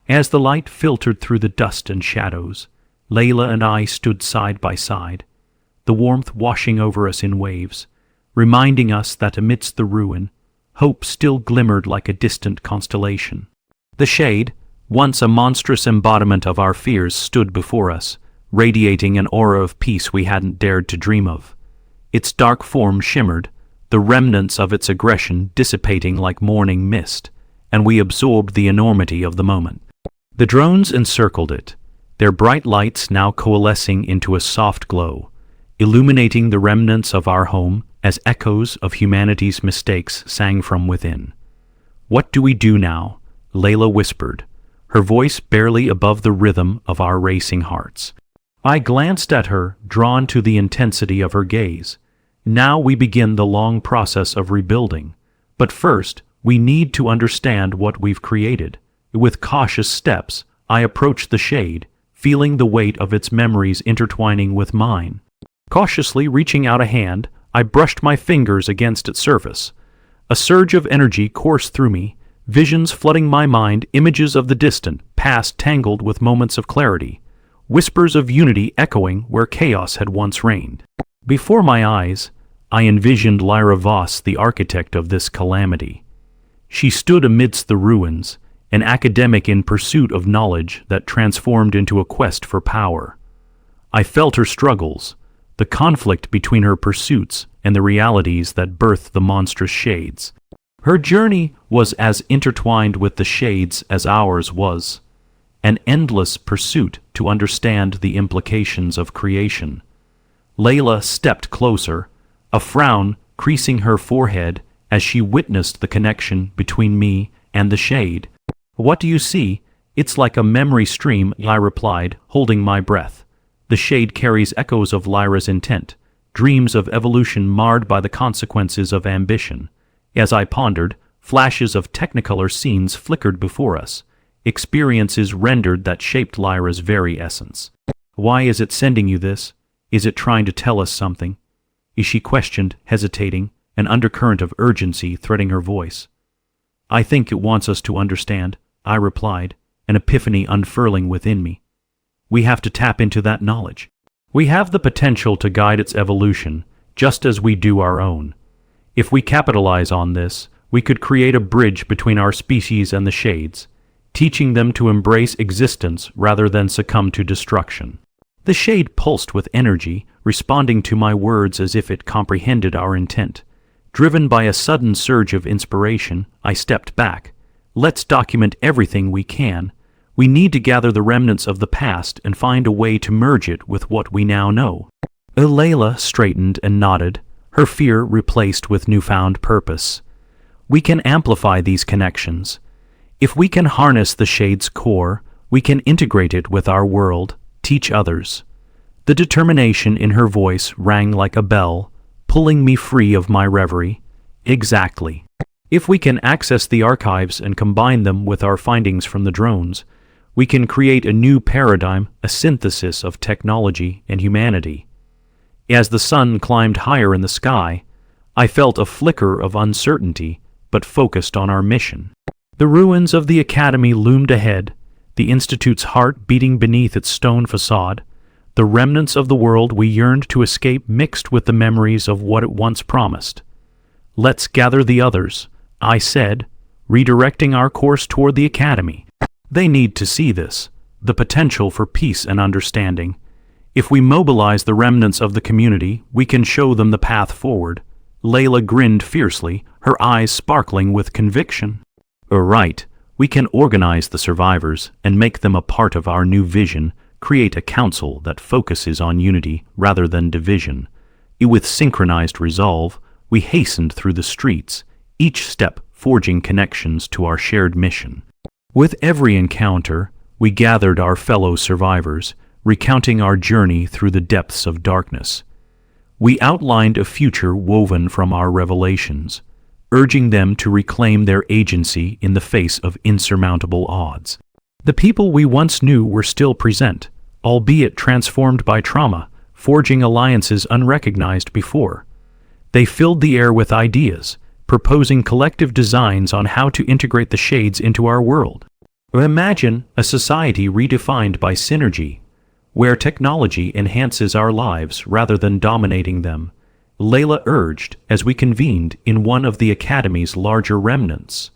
As the light filtered through the dust and shadows, Layla and I stood side by side, the warmth washing over us in waves, reminding us that amidst the ruin, hope still glimmered like a distant constellation. The shade, once a monstrous embodiment of our fears, stood before us, radiating an aura of peace we hadn't dared to dream of. Its dark form shimmered, the remnants of its aggression dissipating like morning mist, and we absorbed the enormity of the moment. The drones encircled it, their bright lights now coalescing into a soft glow, illuminating the remnants of our home as echoes of humanity's mistakes sang from within. "What do we do now?" Layla whispered, her voice barely above the rhythm of our racing hearts. I glanced at her, drawn to the intensity of her gaze. "Now we begin the long process of rebuilding. But first, we need to understand what we've created." With cautious steps, I approached the shade, feeling the weight of its memories intertwining with mine. Cautiously reaching out a hand, I brushed my fingers against its surface. A surge of energy coursed through me, visions flooding my mind, images of the distant past tangled with moments of clarity, whispers of unity echoing where chaos had once reigned. Before my eyes, I envisioned Lyra Voss, the architect of this calamity. She stood amidst the ruins, an academic in pursuit of knowledge that transformed into a quest for power. I felt her struggles, the conflict between her pursuits and the realities that birthed the monstrous shades. Her journey was as intertwined with the shades as ours was, an endless pursuit to understand the implications of creation. Layla stepped closer, a frown creasing her forehead as she witnessed the connection between me and the shade. "What do you see?" "It's like a memory stream," I replied, holding my breath. "The shade carries echoes of Lyra's intent, dreams of evolution marred by the consequences of ambition." As I pondered, flashes of technicolor scenes flickered before us, experiences rendered that shaped Lyra's very essence. "Why is it sending you this? Is it trying to tell us something?" She questioned, hesitating, an undercurrent of urgency threading her voice. "I think it wants us to understand," I replied, an epiphany unfurling within me. "We have to tap into that knowledge. We have the potential to guide its evolution, just as we do our own. If we capitalize on this, we could create a bridge between our species and the shades, teaching them to embrace existence rather than succumb to destruction." The shade pulsed with energy, responding to my words as if it comprehended our intent. Driven by a sudden surge of inspiration, I stepped back. Let's document everything we can. We need to gather the remnants of the past and find a way to merge it with what we now know. Layla straightened and nodded, her fear replaced with newfound purpose. We can amplify these connections. If we can harness the shade's core, we can integrate it with our world, teach others. The determination in her voice rang like a bell, pulling me free of my reverie. Exactly. If we can access the archives and combine them with our findings from the drones, we can create a new paradigm, a synthesis of technology and humanity. As the sun climbed higher in the sky, I felt a flicker of uncertainty, but focused on our mission. The ruins of the academy loomed ahead, the Institute's heart beating beneath its stone facade, the remnants of the world we yearned to escape mixed with the memories of what it once promised. Let's gather the others, I said, redirecting our course toward the academy. They need to see this, the potential for peace and understanding. If we mobilize the remnants of the community, we can show them the path forward. Layla grinned fiercely, her eyes sparkling with conviction. Right, we can organize the survivors and make them a part of our new vision, create a council that focuses on unity rather than division. With synchronized resolve, we hastened through the streets, each step forging connections to our shared mission. With every encounter, we gathered our fellow survivors, recounting our journey through the depths of darkness. We outlined a future woven from our revelations, urging them to reclaim their agency in the face of insurmountable odds. The people we once knew were still present, albeit transformed by trauma, forging alliances unrecognized before. They filled the air with ideas, proposing collective designs on how to integrate the shades into our world. Imagine a society redefined by synergy, where technology enhances our lives rather than dominating them, Layla urged as we convened in one of the Academy's larger remnants.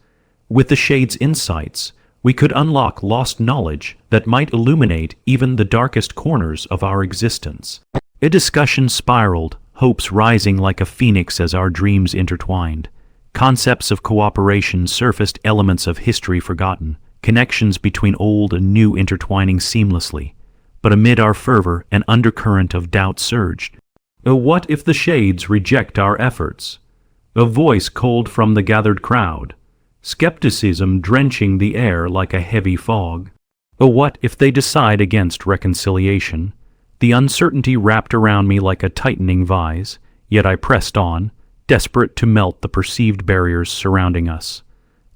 With the Shade's insights, we could unlock lost knowledge that might illuminate even the darkest corners of our existence. A discussion spiraled, hopes rising like a phoenix as our dreams intertwined. Concepts of cooperation surfaced, elements of history forgotten, connections between old and new intertwining seamlessly. But amid our fervor, an undercurrent of doubt surged. What if the Shades reject our efforts? A voice called from the gathered crowd, skepticism drenching the air like a heavy fog. What if they decide against reconciliation? The uncertainty wrapped around me like a tightening vise, yet I pressed on, desperate to melt the perceived barriers surrounding us.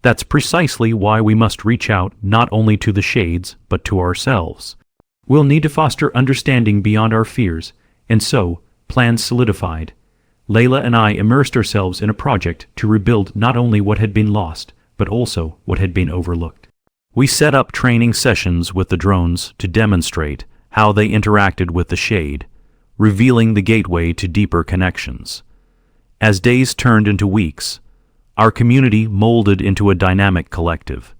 That's precisely why we must reach out not only to the Shades, but to ourselves. We'll need to foster understanding beyond our fears, and so, plans solidified. Layla and I immersed ourselves in a project to rebuild not only what had been lost, but also what had been overlooked. We set up training sessions with the drones to demonstrate how they interacted with the Shade, revealing the gateway to deeper connections. As days turned into weeks, our community molded into a dynamic collective,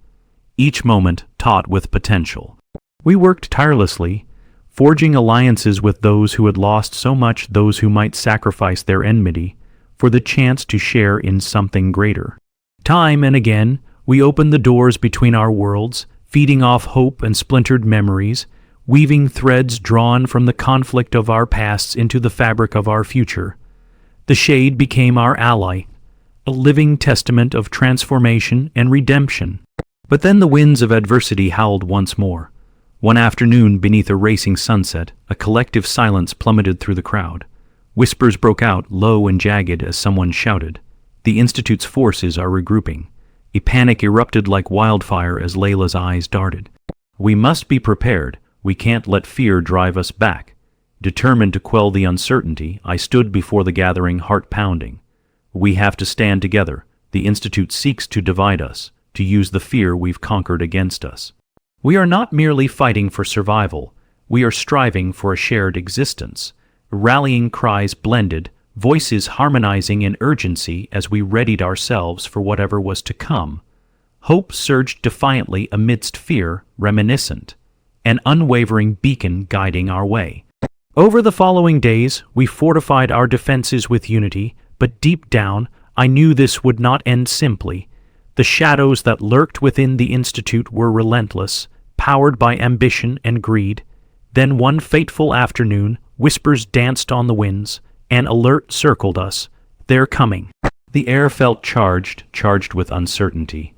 each moment taut with potential. We worked tirelessly, forging alliances with those who had lost so much, those who might sacrifice their enmity for the chance to share in something greater. Time and again, we opened the doors between our worlds, feeding off hope and splintered memories, weaving threads drawn from the conflict of our pasts into the fabric of our future. The Shade became our ally, a living testament of transformation and redemption. But then the winds of adversity howled once more. One afternoon, beneath a racing sunset, a collective silence plummeted through the crowd. Whispers broke out, low and jagged, as someone shouted, "The Institute's forces are regrouping." A panic erupted like wildfire as Layla's eyes darted. "We must be prepared. We can't let fear drive us back." Determined to quell the uncertainty, I stood before the gathering, heart pounding. "We have to stand together. The Institute seeks to divide us, to use the fear we've conquered against us. We are not merely fighting for survival, we are striving for a shared existence." Rallying cries blended, voices harmonizing in urgency as we readied ourselves for whatever was to come. Hope surged defiantly amidst fear, reminiscent. an unwavering beacon guiding our way. Over the following days, we fortified our defenses with unity, but deep down, I knew this would not end simply. The shadows that lurked within the Institute were relentless, powered by ambition and greed. Then one fateful afternoon, whispers danced on the winds, an alert circled us. They're coming. The air felt charged with uncertainty.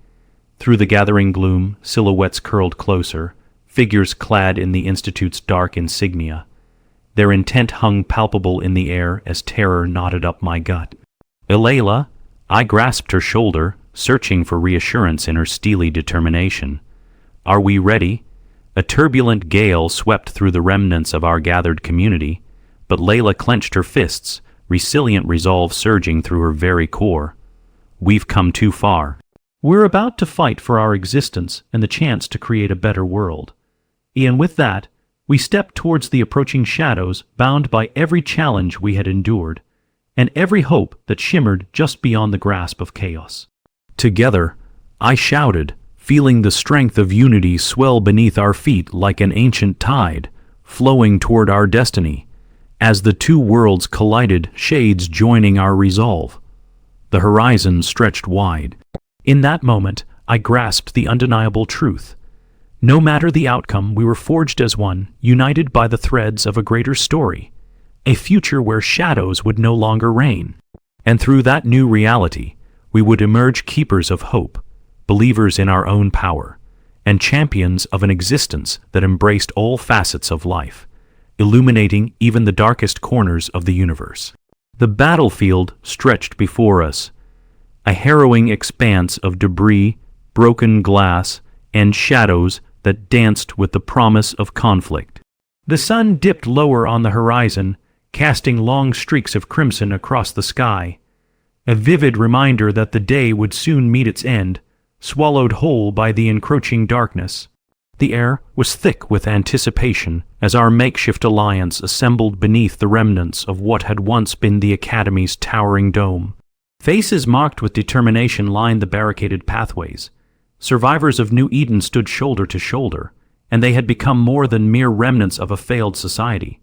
Through the gathering gloom, silhouettes curled closer, figures clad in the Institute's dark insignia. Their intent hung palpable in the air as terror knotted up my gut. "Ilayla," I grasped her shoulder, searching for reassurance in her steely determination. "Are we ready?" A turbulent gale swept through the remnants of our gathered community, but Layla clenched her fists, resilient resolve surging through her very core. "We've come too far. We're about to fight for our existence and the chance to create a better world." And with that, we stepped towards the approaching shadows, bound by every challenge we had endured, and every hope that shimmered just beyond the grasp of chaos. Together, I shouted, feeling the strength of unity swell beneath our feet like an ancient tide, flowing toward our destiny. As the two worlds collided, shades joining our resolve. The horizon stretched wide. In that moment, I grasped the undeniable truth. No matter the outcome, we were forged as one, united by the threads of a greater story, a future where shadows would no longer reign. And through that new reality, we would emerge keepers of hope, believers in our own power, and champions of an existence that embraced all facets of life, illuminating even the darkest corners of the universe. The battlefield stretched before us, a harrowing expanse of debris, broken glass, and shadows that danced with the promise of conflict. The sun dipped lower on the horizon, casting long streaks of crimson across the sky, a vivid reminder that the day would soon meet its end, swallowed whole by the encroaching darkness. The air was thick with anticipation as our makeshift alliance assembled beneath the remnants of what had once been the Academy's towering dome. Faces marked with determination lined the barricaded pathways. Survivors of New Eden stood shoulder to shoulder, and they had become more than mere remnants of a failed society.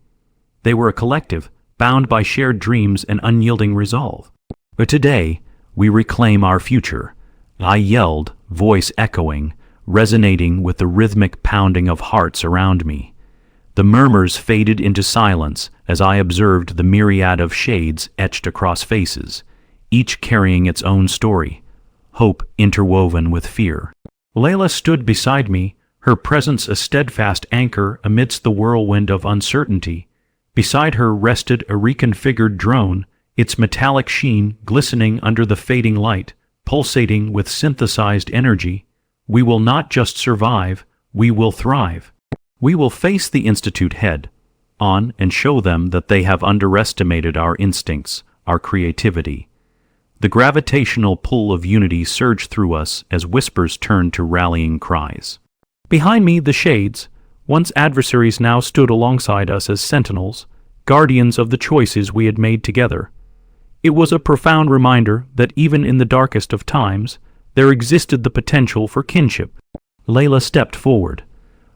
They were a collective, bound by shared dreams and unyielding resolve. But today, we reclaim our future. I yelled, voice echoing, resonating with the rhythmic pounding of hearts around me. The murmurs faded into silence as I observed the myriad of shades etched across faces, each carrying its own story, hope interwoven with fear. Layla stood beside me, her presence a steadfast anchor amidst the whirlwind of uncertainty. Beside her rested a reconfigured drone, its metallic sheen glistening under the fading light, pulsating with synthesized energy. We will not just survive, we will thrive. We will face the Institute head on and show them that they have underestimated our instincts, our creativity. The gravitational pull of unity surged through us as whispers turned to rallying cries. Behind me, the shades, once adversaries, now stood alongside us as sentinels, guardians of the choices we had made together. It was a profound reminder that even in the darkest of times, there existed the potential for kinship. Layla stepped forward,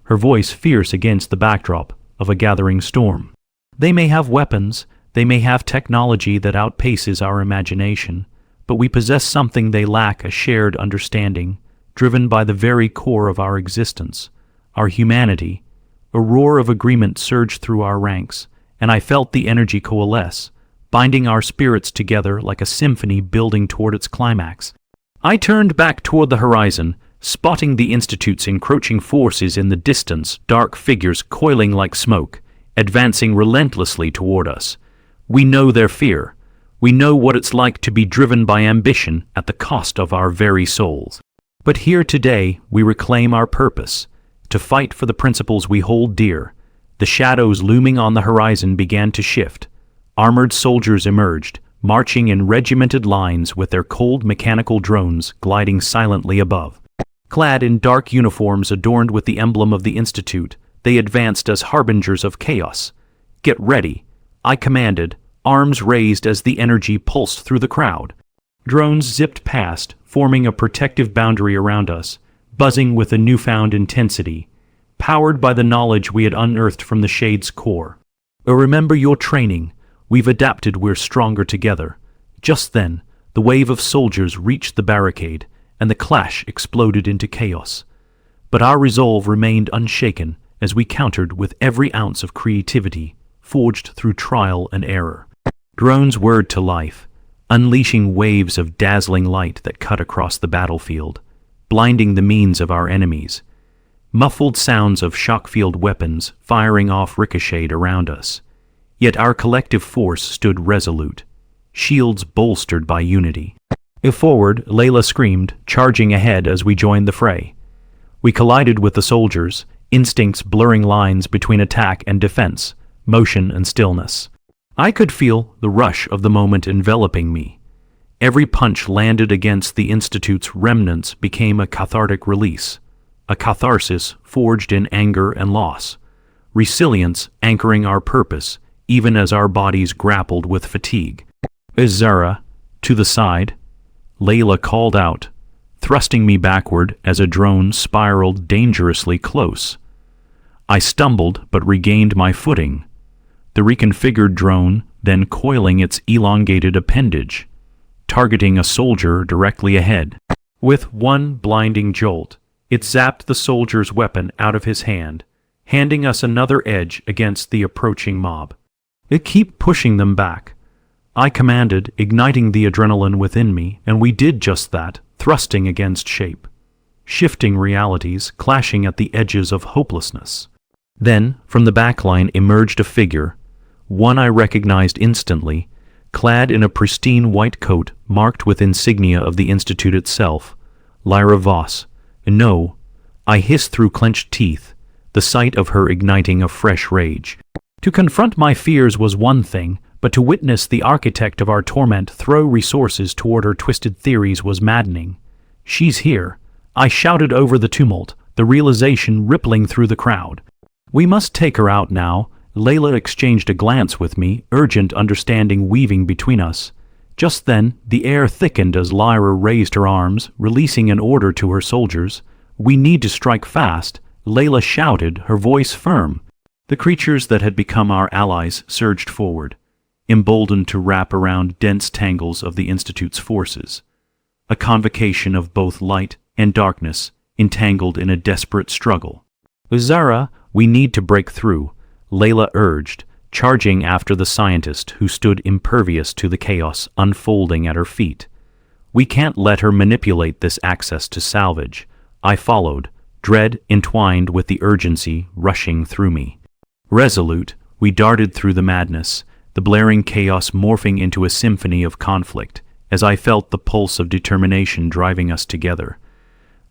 her voice fierce against the backdrop of a gathering storm. They may have weapons, they may have technology that outpaces our imagination, but we possess something they lack, a shared understanding, driven by the very core of our existence, our humanity. A roar of agreement surged through our ranks, and I felt the energy coalesce, binding our spirits together like a symphony building toward its climax. I turned back toward the horizon, spotting the Institute's encroaching forces in the distance, dark figures coiling like smoke, advancing relentlessly toward us. We know their fear. We know what it's like to be driven by ambition at the cost of our very souls. But here today, we reclaim our purpose, to fight for the principles we hold dear. The shadows looming on the horizon began to shift. Armored soldiers emerged, marching in regimented lines with their cold mechanical drones gliding silently above. Clad in dark uniforms adorned with the emblem of the Institute, they advanced as harbingers of chaos. "Get ready," I commanded, arms raised as the energy pulsed through the crowd. Drones zipped past, forming a protective boundary around us, buzzing with a newfound intensity. powered by the knowledge we had unearthed from the Shade's core. Remember your training. We've adapted, we're stronger together. Just then, the wave of soldiers reached the barricade, and the clash exploded into chaos. But our resolve remained unshaken as we countered with every ounce of creativity forged through trial and error. Drones whirred to life, unleashing waves of dazzling light that cut across the battlefield, blinding the means of our enemies. Muffled sounds of shock-field weapons firing off ricocheted around us. Yet our collective force stood resolute, shields bolstered by unity. Forward, Layla screamed, charging ahead as we joined the fray. We collided with the soldiers, instincts blurring lines between attack and defense, motion and stillness. I could feel the rush of the moment enveloping me. Every punch landed against the Institute's remnants became a cathartic release, a catharsis forged in anger and loss, resilience anchoring our purpose even as our bodies grappled with fatigue. Zara, to the side, Layla called out, thrusting me backward as a drone spiraled dangerously close. I stumbled but regained my footing, the reconfigured drone then coiling its elongated appendage, targeting a soldier directly ahead. With one blinding jolt, it zapped the soldier's weapon out of his hand, handing us another edge against the approaching mob. Keep pushing them back, I commanded, igniting the adrenaline within me, and we did just that, thrusting against shape, shifting realities, clashing at the edges of hopelessness. Then, from the backline emerged a figure, one I recognized instantly, clad in a pristine white coat marked with insignia of the Institute itself, Lyra Voss. No, I hissed through clenched teeth, the sight of her igniting a fresh rage. To confront my fears was one thing, but to witness the architect of our torment throw resources toward her twisted theories was maddening. She's here, I shouted over the tumult, the realization rippling through the crowd. We must take her out now. Layla exchanged a glance with me, urgent understanding weaving between us. Just then, the air thickened as Lyra raised her arms, releasing an order to her soldiers. We need to strike fast, Layla shouted, her voice firm. The creatures that had become our allies surged forward, emboldened to wrap around dense tangles of the Institute's forces. A convocation of both light and darkness, entangled in a desperate struggle. Zara, we need to break through, Layla urged, charging after the scientist who stood impervious to the chaos unfolding at her feet. We can't let her manipulate this access to salvage. I followed, dread entwined with the urgency rushing through me. Resolute, we darted through the madness, the blaring chaos morphing into a symphony of conflict, as I felt the pulse of determination driving us together.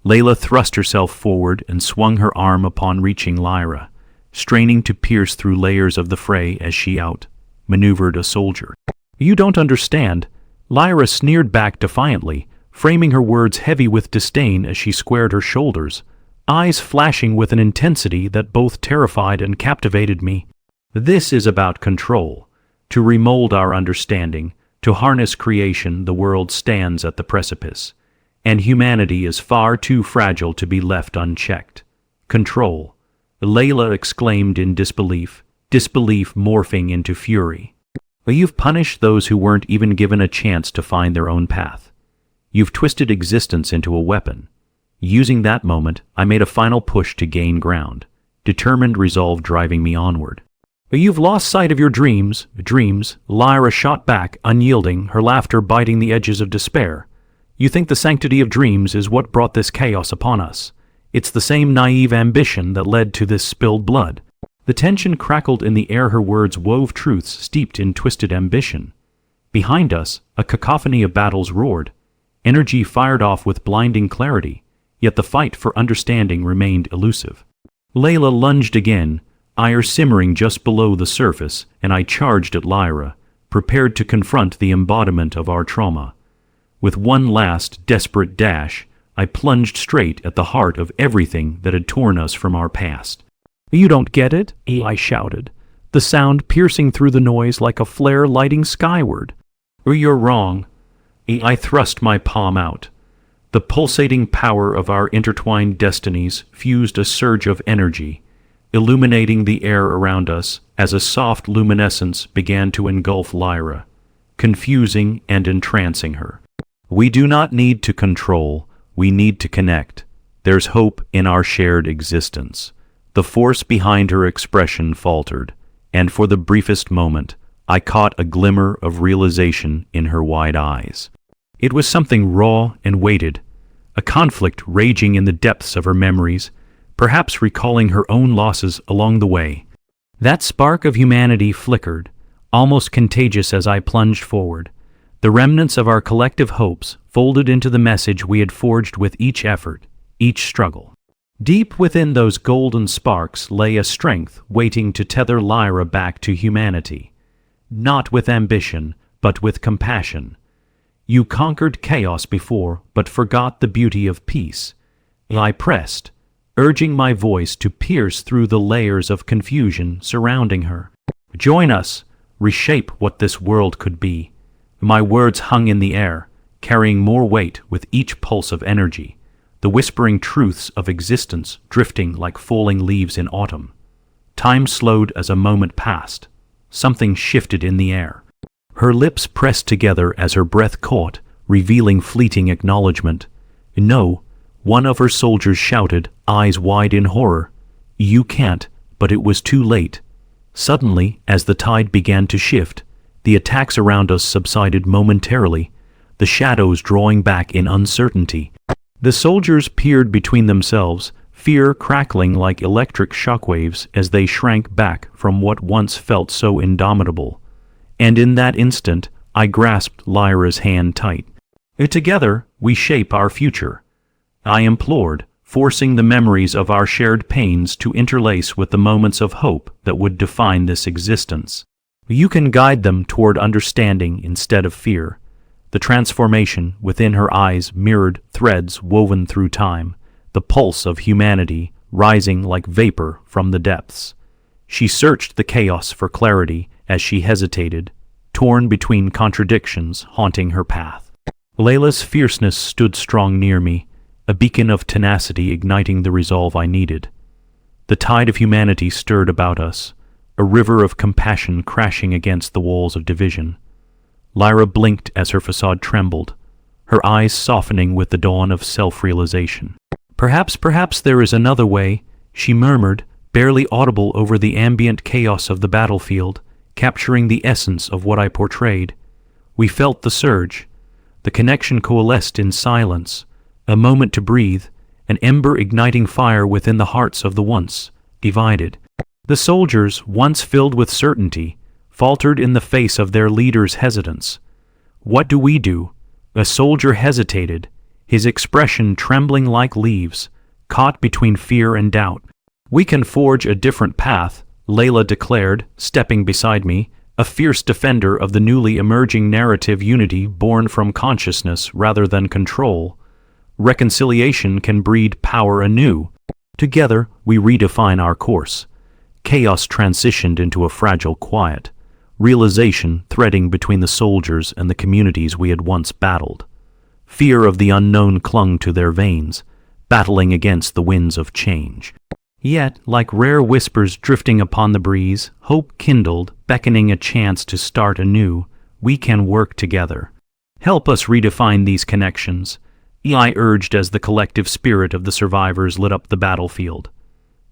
Layla thrust herself forward and swung her arm upon reaching Lyra, straining to pierce through layers of the fray as she out-maneuvered a soldier. You don't understand, Lyra sneered back defiantly, framing her words heavy with disdain as she squared her shoulders, eyes flashing with an intensity that both terrified and captivated me. This is about control. To remold our understanding, to harness creation, the world stands at the precipice, and humanity is far too fragile to be left unchecked. Control, Layla exclaimed in disbelief morphing into fury. You've punished those who weren't even given a chance to find their own path. You've twisted existence into a weapon. Using that moment, I made a final push to gain ground, determined resolve driving me onward. You've lost sight of your dreams, Lyra shot back, unyielding, her laughter biting the edges of despair. You think the sanctity of dreams is what brought this chaos upon us. It's the same naive ambition that led to this spilled blood. The tension crackled in the air, her words wove truths steeped in twisted ambition. Behind us, a cacophony of battles roared. Energy fired off with blinding clarity, yet the fight for understanding remained elusive. Layla lunged again, ire simmering just below the surface, and I charged at Lyra, prepared to confront the embodiment of our trauma. With one last, desperate dash, I plunged straight at the heart of everything that had torn us from our past. You don't get it? I shouted, the sound piercing through the noise like a flare lighting skyward. You're wrong. I thrust my palm out. The pulsating power of our intertwined destinies fused a surge of energy, illuminating the air around us as a soft luminescence began to engulf Lyra, confusing and entrancing her. We do not need to control, we need to connect. There's hope in our shared existence. The force behind her expression faltered, and for the briefest moment, I caught a glimmer of realization in her wide eyes. It was something raw and weighted, a conflict raging in the depths of her memories, perhaps recalling her own losses along the way. That spark of humanity flickered, almost contagious as I plunged forward. The remnants of our collective hopes folded into the message we had forged with each effort, each struggle. Deep within those golden sparks lay a strength waiting to tether Lyra back to humanity. Not with ambition, but with compassion. You conquered chaos before, but forgot the beauty of peace. I pressed, urging my voice to pierce through the layers of confusion surrounding her. Join us, reshape what this world could be. My words hung in the air, carrying more weight with each pulse of energy, the whispering truths of existence drifting like falling leaves in autumn. Time slowed as a moment passed. Something shifted in the air. Her lips pressed together as her breath caught, revealing fleeting acknowledgement. No, one of her soldiers shouted, eyes wide in horror. You can't, but it was too late. Suddenly, as the tide began to shift, the attacks around us subsided momentarily, the shadows drawing back in uncertainty. The soldiers peered between themselves, fear crackling like electric shockwaves as they shrank back from what once felt so indomitable. And in that instant, I grasped Lyra's hand tight. Together, we shape our future, I implored, forcing the memories of our shared pains to interlace with the moments of hope that would define this existence. You can guide them toward understanding instead of fear. The transformation within her eyes mirrored threads woven through time, the pulse of humanity rising like vapor from the depths. She searched the chaos for clarity as she hesitated, torn between contradictions haunting her path. Layla's fierceness stood strong near me, a beacon of tenacity igniting the resolve I needed. The tide of humanity stirred about us, a river of compassion crashing against the walls of division. Lyra blinked as her facade trembled, her eyes softening with the dawn of self-realization. Perhaps there is another way," she murmured, barely audible over the ambient chaos of the battlefield, capturing the essence of what I portrayed. We felt the surge. The connection coalesced in silence, a moment to breathe, an ember igniting fire within the hearts of the once divided. The soldiers, once filled with certainty, faltered in the face of their leader's hesitance. "What do we do?" A soldier hesitated, his expression trembling like leaves, caught between fear and doubt. "We can forge a different path," Layla declared, stepping beside me, a fierce defender of the newly emerging narrative unity born from consciousness rather than control. Reconciliation can breed power anew. Together, we redefine our course. Chaos transitioned into a fragile quiet, realization threading between the soldiers and the communities we had once battled. Fear of the unknown clung to their veins, battling against the winds of change. Yet, like rare whispers drifting upon the breeze, hope kindled, beckoning a chance to start anew. We can work together. Help us redefine these connections, I urged as the collective spirit of the survivors lit up the battlefield.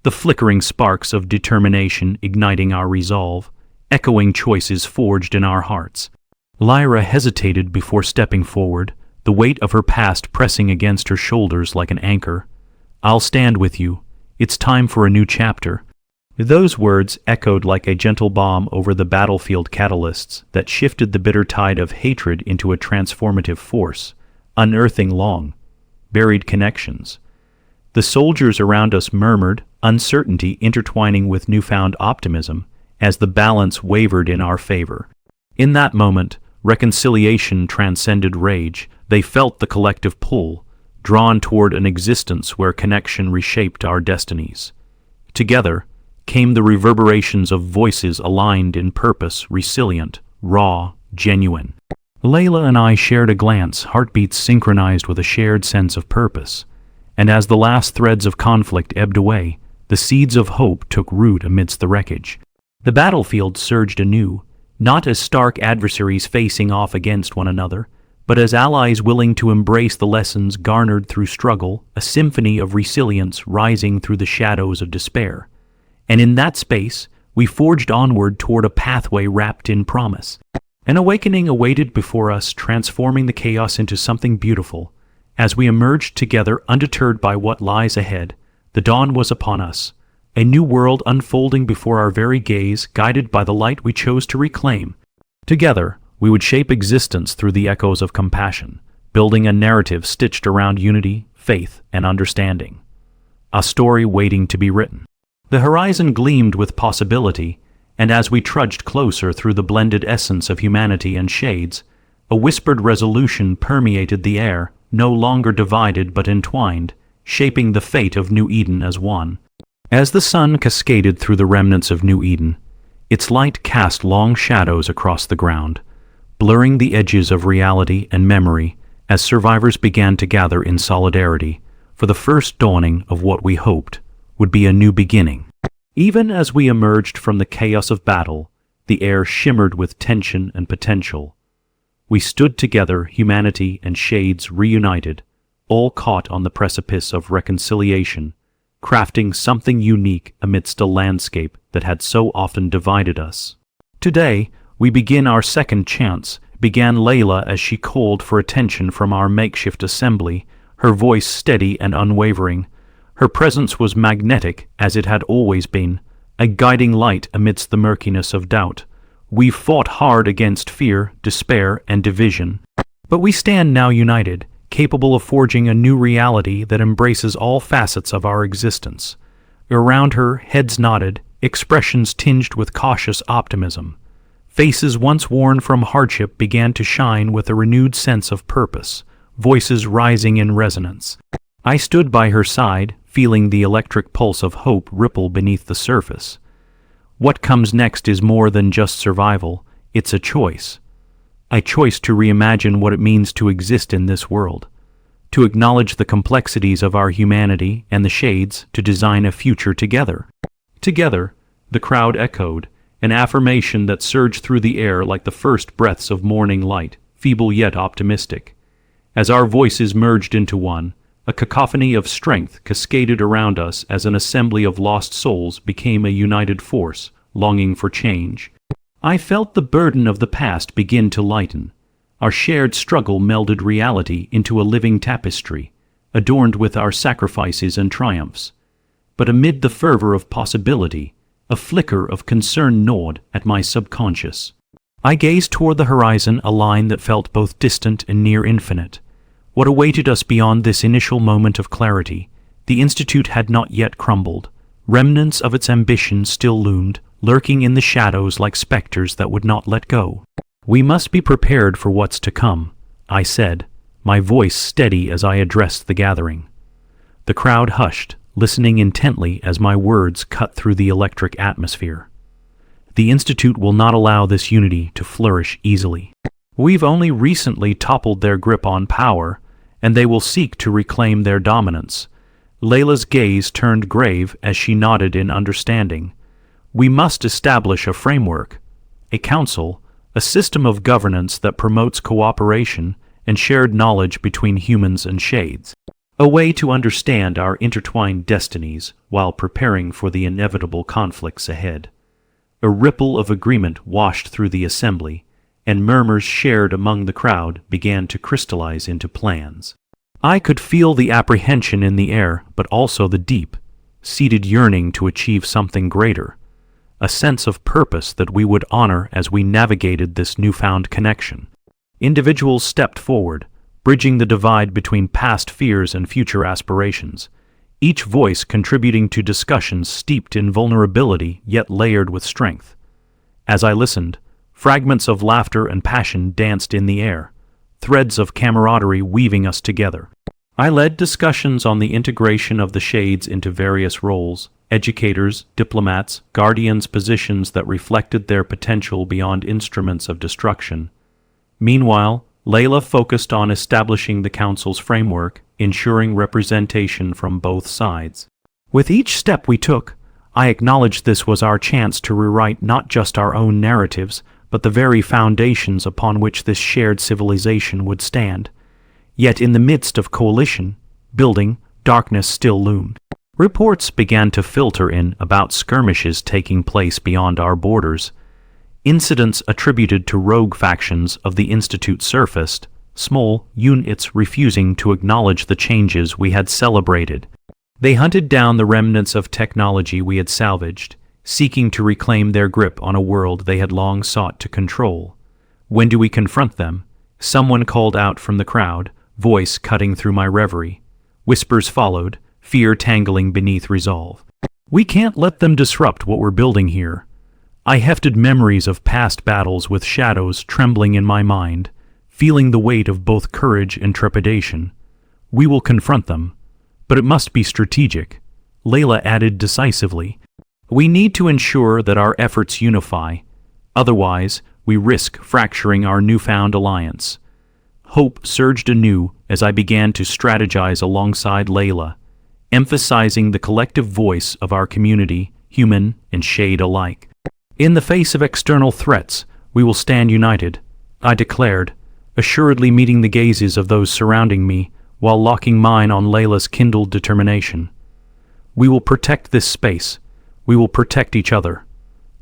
The flickering sparks of determination igniting our resolve, echoing choices forged in our hearts. Lyra hesitated before stepping forward, the weight of her past pressing against her shoulders like an anchor. "I'll stand with you. It's time for a new chapter." Those words echoed like a gentle balm over the battlefield catalysts that shifted the bitter tide of hatred into a transformative force, unearthing long buried connections. The soldiers around us murmured, uncertainty intertwining with newfound optimism, as the balance wavered in our favor. In that moment, reconciliation transcended rage. They felt the collective pull, drawn toward an existence where connection reshaped our destinies. Together came the reverberations of voices aligned in purpose, resilient, raw, genuine. Layla and I shared a glance, heartbeats synchronized with a shared sense of purpose. And as the last threads of conflict ebbed away, the seeds of hope took root amidst the wreckage. The battlefield surged anew, not as stark adversaries facing off against one another, but as allies willing to embrace the lessons garnered through struggle, a symphony of resilience rising through the shadows of despair. And in that space, we forged onward toward a pathway wrapped in promise. An awakening awaited before us, transforming the chaos into something beautiful. As we emerged together, undeterred by what lies ahead, the dawn was upon us, a new world unfolding before our very gaze, guided by the light we chose to reclaim. Together, we would shape existence through the echoes of compassion, building a narrative stitched around unity, faith, and understanding. A story waiting to be written. The horizon gleamed with possibility, and as we trudged closer through the blended essence of humanity and shades, a whispered resolution permeated the air, no longer divided but entwined, shaping the fate of New Eden as one. As the sun cascaded through the remnants of New Eden, its light cast long shadows across the ground, blurring the edges of reality and memory as survivors began to gather in solidarity for the first dawning of what we hoped would be a new beginning. Even as we emerged from the chaos of battle, the air shimmered with tension and potential. We stood together, humanity and shades reunited, all caught on the precipice of reconciliation, crafting something unique amidst a landscape that had so often divided us. Today, we begin our second chance, began Layla as she called for attention from our makeshift assembly, her voice steady and unwavering. Her presence was magnetic, as it had always been, a guiding light amidst the murkiness of doubt. We fought hard against fear, despair, and division. But we stand now united, capable of forging a new reality that embraces all facets of our existence. Around her, heads nodded, expressions tinged with cautious optimism. Faces once worn from hardship began to shine with a renewed sense of purpose, voices rising in resonance. I stood by her side, feeling the electric pulse of hope ripple beneath the surface. What comes next is more than just survival, it's a choice. A choice to reimagine what it means to exist in this world, to acknowledge the complexities of our humanity and the shades to design a future together. Together, the crowd echoed, an affirmation that surged through the air like the first breaths of morning light, feeble yet optimistic. As our voices merged into one, a cacophony of strength cascaded around us as an assembly of lost souls became a united force, longing for change. I felt the burden of the past begin to lighten. Our shared struggle melded reality into a living tapestry, adorned with our sacrifices and triumphs. But amid the fervor of possibility, a flicker of concern gnawed at my subconscious. I gazed toward the horizon, a line that felt both distant and near infinite. What awaited us beyond this initial moment of clarity? The Institute had not yet crumbled. Remnants of its ambition still loomed, lurking in the shadows like specters that would not let go. We must be prepared for what's to come, I said, my voice steady as I addressed the gathering. The crowd hushed, listening intently as my words cut through the electric atmosphere. The Institute will not allow this unity to flourish easily. We've only recently toppled their grip on power, and they will seek to reclaim their dominance. Layla's gaze turned grave as she nodded in understanding. We must establish a framework, a council, a system of governance that promotes cooperation and shared knowledge between humans and shades. A way to understand our intertwined destinies while preparing for the inevitable conflicts ahead. A ripple of agreement washed through the assembly, and murmurs shared among the crowd began to crystallize into plans. I could feel the apprehension in the air, but also the deep, seated yearning to achieve something greater, a sense of purpose that we would honor as we navigated this newfound connection. Individuals stepped forward, bridging the divide between past fears and future aspirations, each voice contributing to discussions steeped in vulnerability yet layered with strength. As I listened, fragments of laughter and passion danced in the air, threads of camaraderie weaving us together. I led discussions on the integration of the shades into various roles, educators, diplomats, guardians, positions that reflected their potential beyond instruments of destruction. Meanwhile, Layla focused on establishing the Council's framework, ensuring representation from both sides. With each step we took, I acknowledged this was our chance to rewrite not just our own narratives, but the very foundations upon which this shared civilization would stand. Yet in the midst of coalition building, darkness still loomed. Reports began to filter in about skirmishes taking place beyond our borders. Incidents attributed to rogue factions of the Institute surfaced, small units refusing to acknowledge the changes we had celebrated. They hunted down the remnants of technology we had salvaged, seeking to reclaim their grip on a world they had long sought to control. When do we confront them? Someone called out from the crowd, voice cutting through my reverie. Whispers followed, fear tangling beneath resolve. We can't let them disrupt what we're building here. I hefted memories of past battles with shadows trembling in my mind, feeling the weight of both courage and trepidation. We will confront them, but it must be strategic. Layla added decisively. We need to ensure that our efforts unify. Otherwise, we risk fracturing our newfound alliance. Hope surged anew as I began to strategize alongside Layla, emphasizing the collective voice of our community, human and shade alike. In the face of external threats, we will stand united, I declared, assuredly meeting the gazes of those surrounding me while locking mine on Layla's kindled determination. We will protect this space. We will protect each other.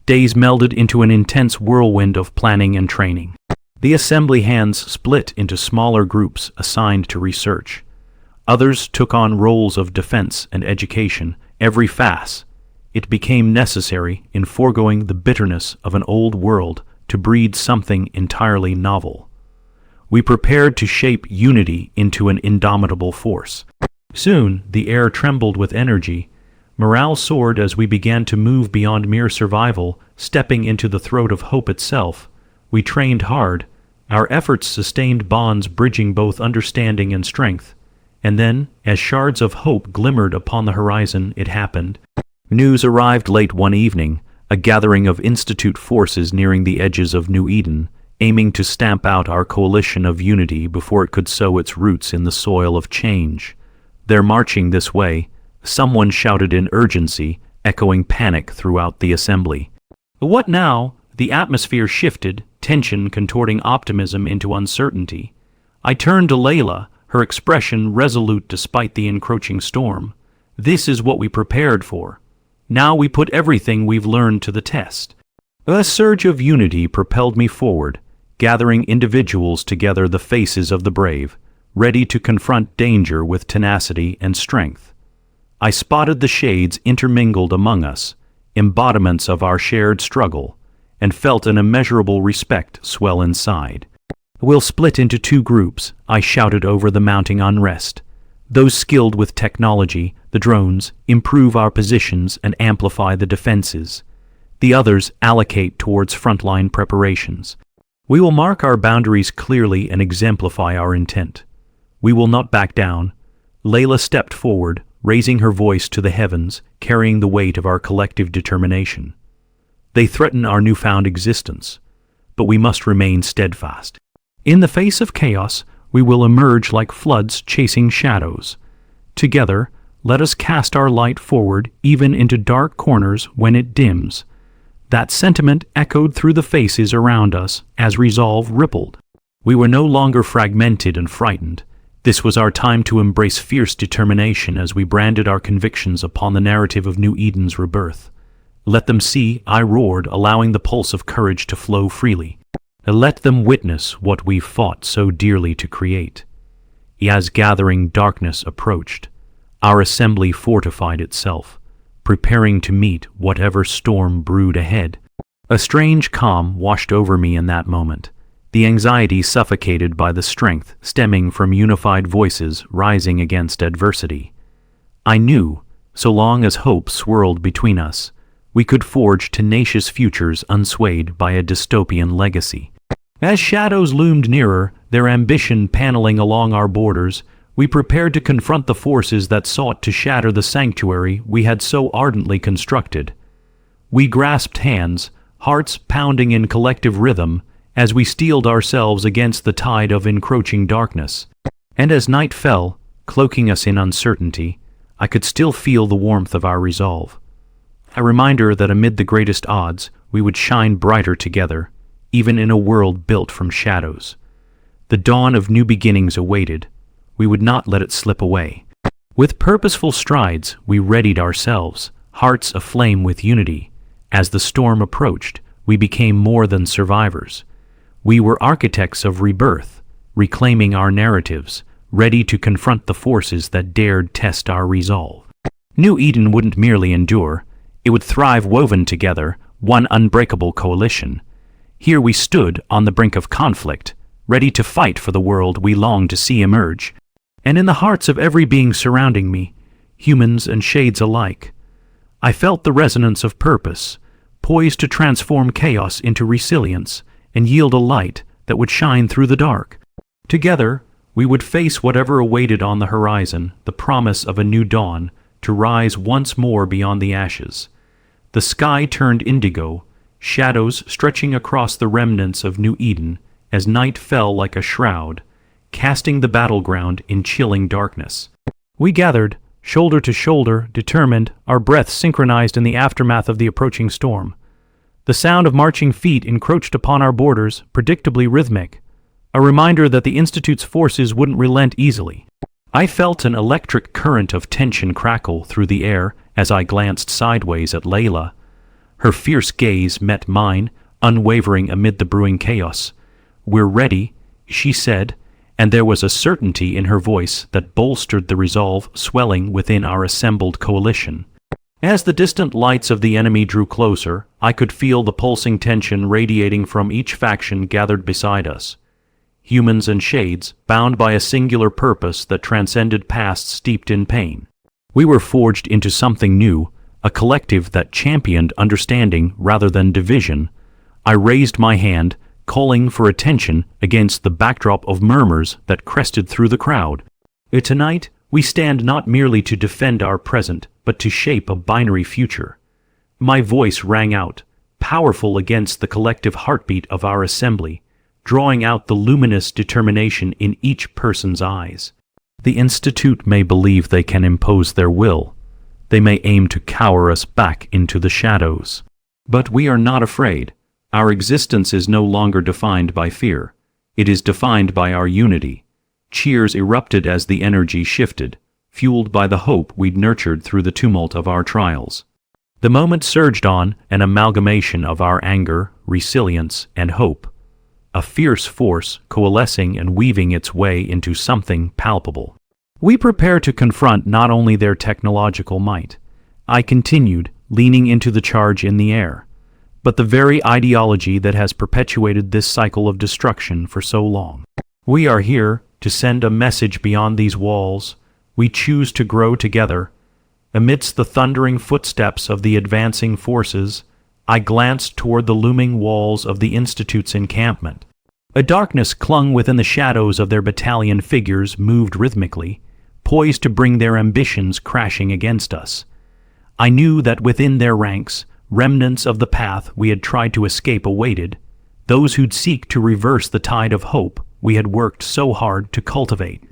Days melded into an intense whirlwind of planning and training. The assembly hands split into smaller groups assigned to research. Others took on roles of defense and education, every phase. It became necessary in foregoing the bitterness of an old world to breed something entirely novel. We prepared to shape unity into an indomitable force. Soon, the air trembled with energy. Morale soared as we began to move beyond mere survival, stepping into the throat of hope itself. We trained hard. Our efforts sustained bonds bridging both understanding and strength. And then, as shards of hope glimmered upon the horizon, it happened. News arrived late one evening, a gathering of Institute forces nearing the edges of New Eden, aiming to stamp out our coalition of unity before it could sow its roots in the soil of change. They're marching this way, someone shouted in urgency, echoing panic throughout the assembly. What now? The atmosphere shifted, tension contorting optimism into uncertainty. I turned to Layla, her expression resolute despite the encroaching storm. This is what we prepared for. Now we put everything we've learned to the test. A surge of unity propelled me forward, gathering individuals together, the faces of the brave, ready to confront danger with tenacity and strength. I spotted the shades intermingled among us, embodiments of our shared struggle, and felt an immeasurable respect swell inside. We'll split into two groups, I shouted over the mounting unrest. Those skilled with technology, the drones, improve our positions and amplify the defenses. The others allocate towards frontline preparations. We will mark our boundaries clearly and exemplify our intent. We will not back down. Layla stepped forward, raising her voice to the heavens, carrying the weight of our collective determination. They threaten our newfound existence, but we must remain steadfast. In the face of chaos, we will emerge like floods chasing shadows. Together, let us cast our light forward even into dark corners when it dims. That sentiment echoed through the faces around us as resolve rippled. We were no longer fragmented and frightened. This was our time to embrace fierce determination as we branded our convictions upon the narrative of New Eden's rebirth. Let them see, I roared, allowing the pulse of courage to flow freely. Let them witness what we've fought so dearly to create. As gathering darkness approached, our assembly fortified itself, preparing to meet whatever storm brewed ahead. A strange calm washed over me in that moment, the anxiety suffocated by the strength stemming from unified voices rising against adversity. I knew, so long as hope swirled between us, we could forge tenacious futures unswayed by a dystopian legacy. As shadows loomed nearer, their ambition paneling along our borders, we prepared to confront the forces that sought to shatter the sanctuary we had so ardently constructed. We grasped hands, hearts pounding in collective rhythm, as we steeled ourselves against the tide of encroaching darkness. And as night fell, cloaking us in uncertainty, I could still feel the warmth of our resolve. A reminder that amid the greatest odds, we would shine brighter together, even in a world built from shadows. The dawn of new beginnings awaited. We would not let it slip away. With purposeful strides, we readied ourselves, hearts aflame with unity. As the storm approached, we became more than survivors. We were architects of rebirth, reclaiming our narratives, ready to confront the forces that dared test our resolve. New Eden wouldn't merely endure, it would thrive woven together, one unbreakable coalition. Here we stood on the brink of conflict, ready to fight for the world we longed to see emerge. And in the hearts of every being surrounding me, humans and shades alike, I felt the resonance of purpose, poised to transform chaos into resilience and yield a light that would shine through the dark. Together, we would face whatever awaited on the horizon, the promise of a new dawn to rise once more beyond the ashes. The sky turned indigo, shadows stretching across the remnants of New Eden as night fell like a shroud, casting the battleground in chilling darkness. We gathered, shoulder to shoulder, determined, our breaths synchronized in the aftermath of the approaching storm. The sound of marching feet encroached upon our borders, predictably rhythmic, a reminder that the Institute's forces wouldn't relent easily. I felt an electric current of tension crackle through the air as I glanced sideways at Layla. Her fierce gaze met mine, unwavering amid the brewing chaos. "We're ready," she said, and there was a certainty in her voice that bolstered the resolve swelling within our assembled coalition. As the distant lights of the enemy drew closer, I could feel the pulsing tension radiating from each faction gathered beside us. Humans and shades, bound by a singular purpose that transcended pasts steeped in pain. We were forged into something new, a collective that championed understanding rather than division. I raised my hand, calling for attention against the backdrop of murmurs that crested through the crowd. Tonight, we stand not merely to defend our present, but to shape a binary future. My voice rang out, powerful against the collective heartbeat of our assembly, drawing out the luminous determination in each person's eyes. The Institute may believe they can impose their will. They may aim to cower us back into the shadows. But we are not afraid. Our existence is no longer defined by fear. It is defined by our unity. Cheers erupted as the energy shifted, fueled by the hope we'd nurtured through the tumult of our trials. The moment surged on, an amalgamation of our anger, resilience, and hope. A fierce force coalescing and weaving its way into something palpable. We prepare to confront not only their technological might, I continued, leaning into the charge in the air, but the very ideology that has perpetuated this cycle of destruction for so long. We are here to send a message beyond these walls. We choose to grow together. Amidst the thundering footsteps of the advancing forces, I glanced toward the looming walls of the Institute's encampment. A darkness clung within the shadows of their battalion figures moved rhythmically, poised to bring their ambitions crashing against us. I knew that within their ranks, remnants of the path we had tried to escape awaited, those who'd seek to reverse the tide of hope we had worked so hard to cultivate.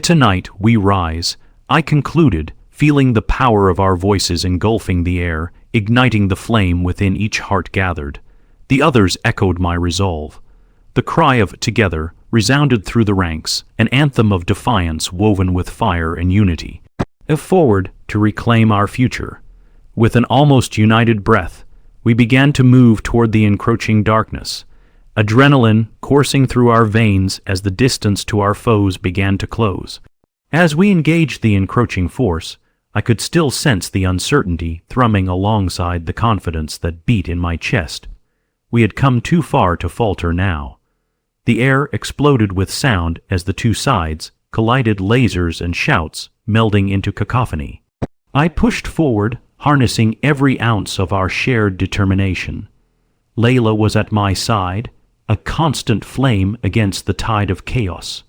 Tonight we rise, I concluded, feeling the power of our voices engulfing the air, igniting the flame within each heart gathered. The others echoed my resolve. The cry of "together" resounded through the ranks, an anthem of defiance woven with fire and unity. Forward to reclaim our future. With an almost united breath, we began to move toward the encroaching darkness, adrenaline coursing through our veins as the distance to our foes began to close. As we engaged the encroaching force, I could still sense the uncertainty thrumming alongside the confidence that beat in my chest. We had come too far to falter now. The air exploded with sound as the two sides collided, lasers and shouts melding into cacophony. I pushed forward, harnessing every ounce of our shared determination. Layla was at my side, a constant flame against the tide of chaos,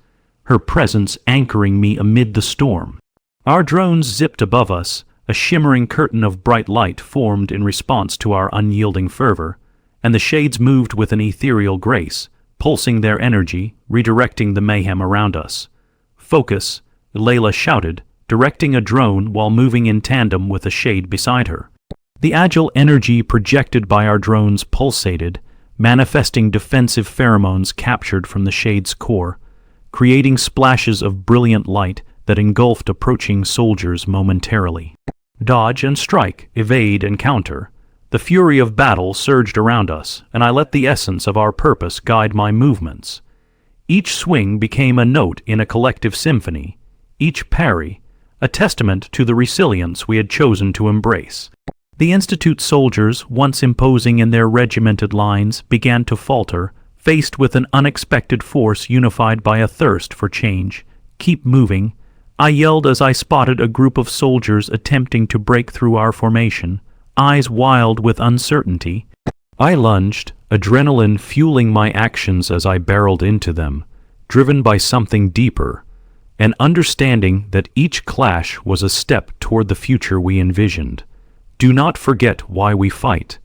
her presence anchoring me amid the storm. Our drones zipped above us, a shimmering curtain of bright light formed in response to our unyielding fervor, and the shades moved with an ethereal grace, pulsing their energy, redirecting the mayhem around us. "Focus," Layla shouted, directing a drone while moving in tandem with a shade beside her. The agile energy projected by our drones pulsated, manifesting defensive pheromones captured from the shade's core, creating splashes of brilliant light that engulfed approaching soldiers momentarily. Dodge and strike, evade and counter. The fury of battle surged around us, and I let the essence of our purpose guide my movements. Each swing became a note in a collective symphony, each parry a testament to the resilience we had chosen to embrace. The Institute soldiers, once imposing in their regimented lines, began to falter, faced with an unexpected force unified by a thirst for change. "Keep moving," I yelled as I spotted a group of soldiers attempting to break through our formation, eyes wild with uncertainty. I lunged, adrenaline fueling my actions as I barreled into them, driven by something deeper, an understanding that each clash was a step toward the future we envisioned. "Do not forget why we fight,"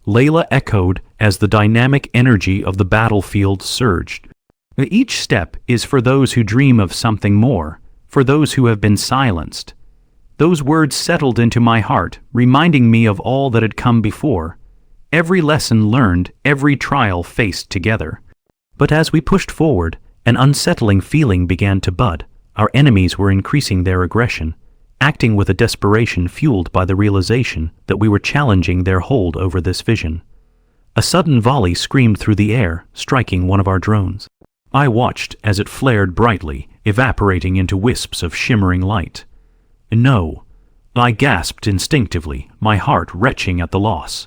Layla echoed as the dynamic energy of the battlefield surged. "Each step is for those who dream of something more, for those who have been silenced." Those words settled into my heart, reminding me of all that had come before, every lesson learned, every trial faced together. But as we pushed forward, an unsettling feeling began to bud. Our enemies were increasing their aggression, acting with a desperation fueled by the realization that we were challenging their hold over this vision. A sudden volley screamed through the air, striking one of our drones. I watched as it flared brightly, evaporating into wisps of shimmering light. "No," I gasped instinctively, my heart retching at the loss.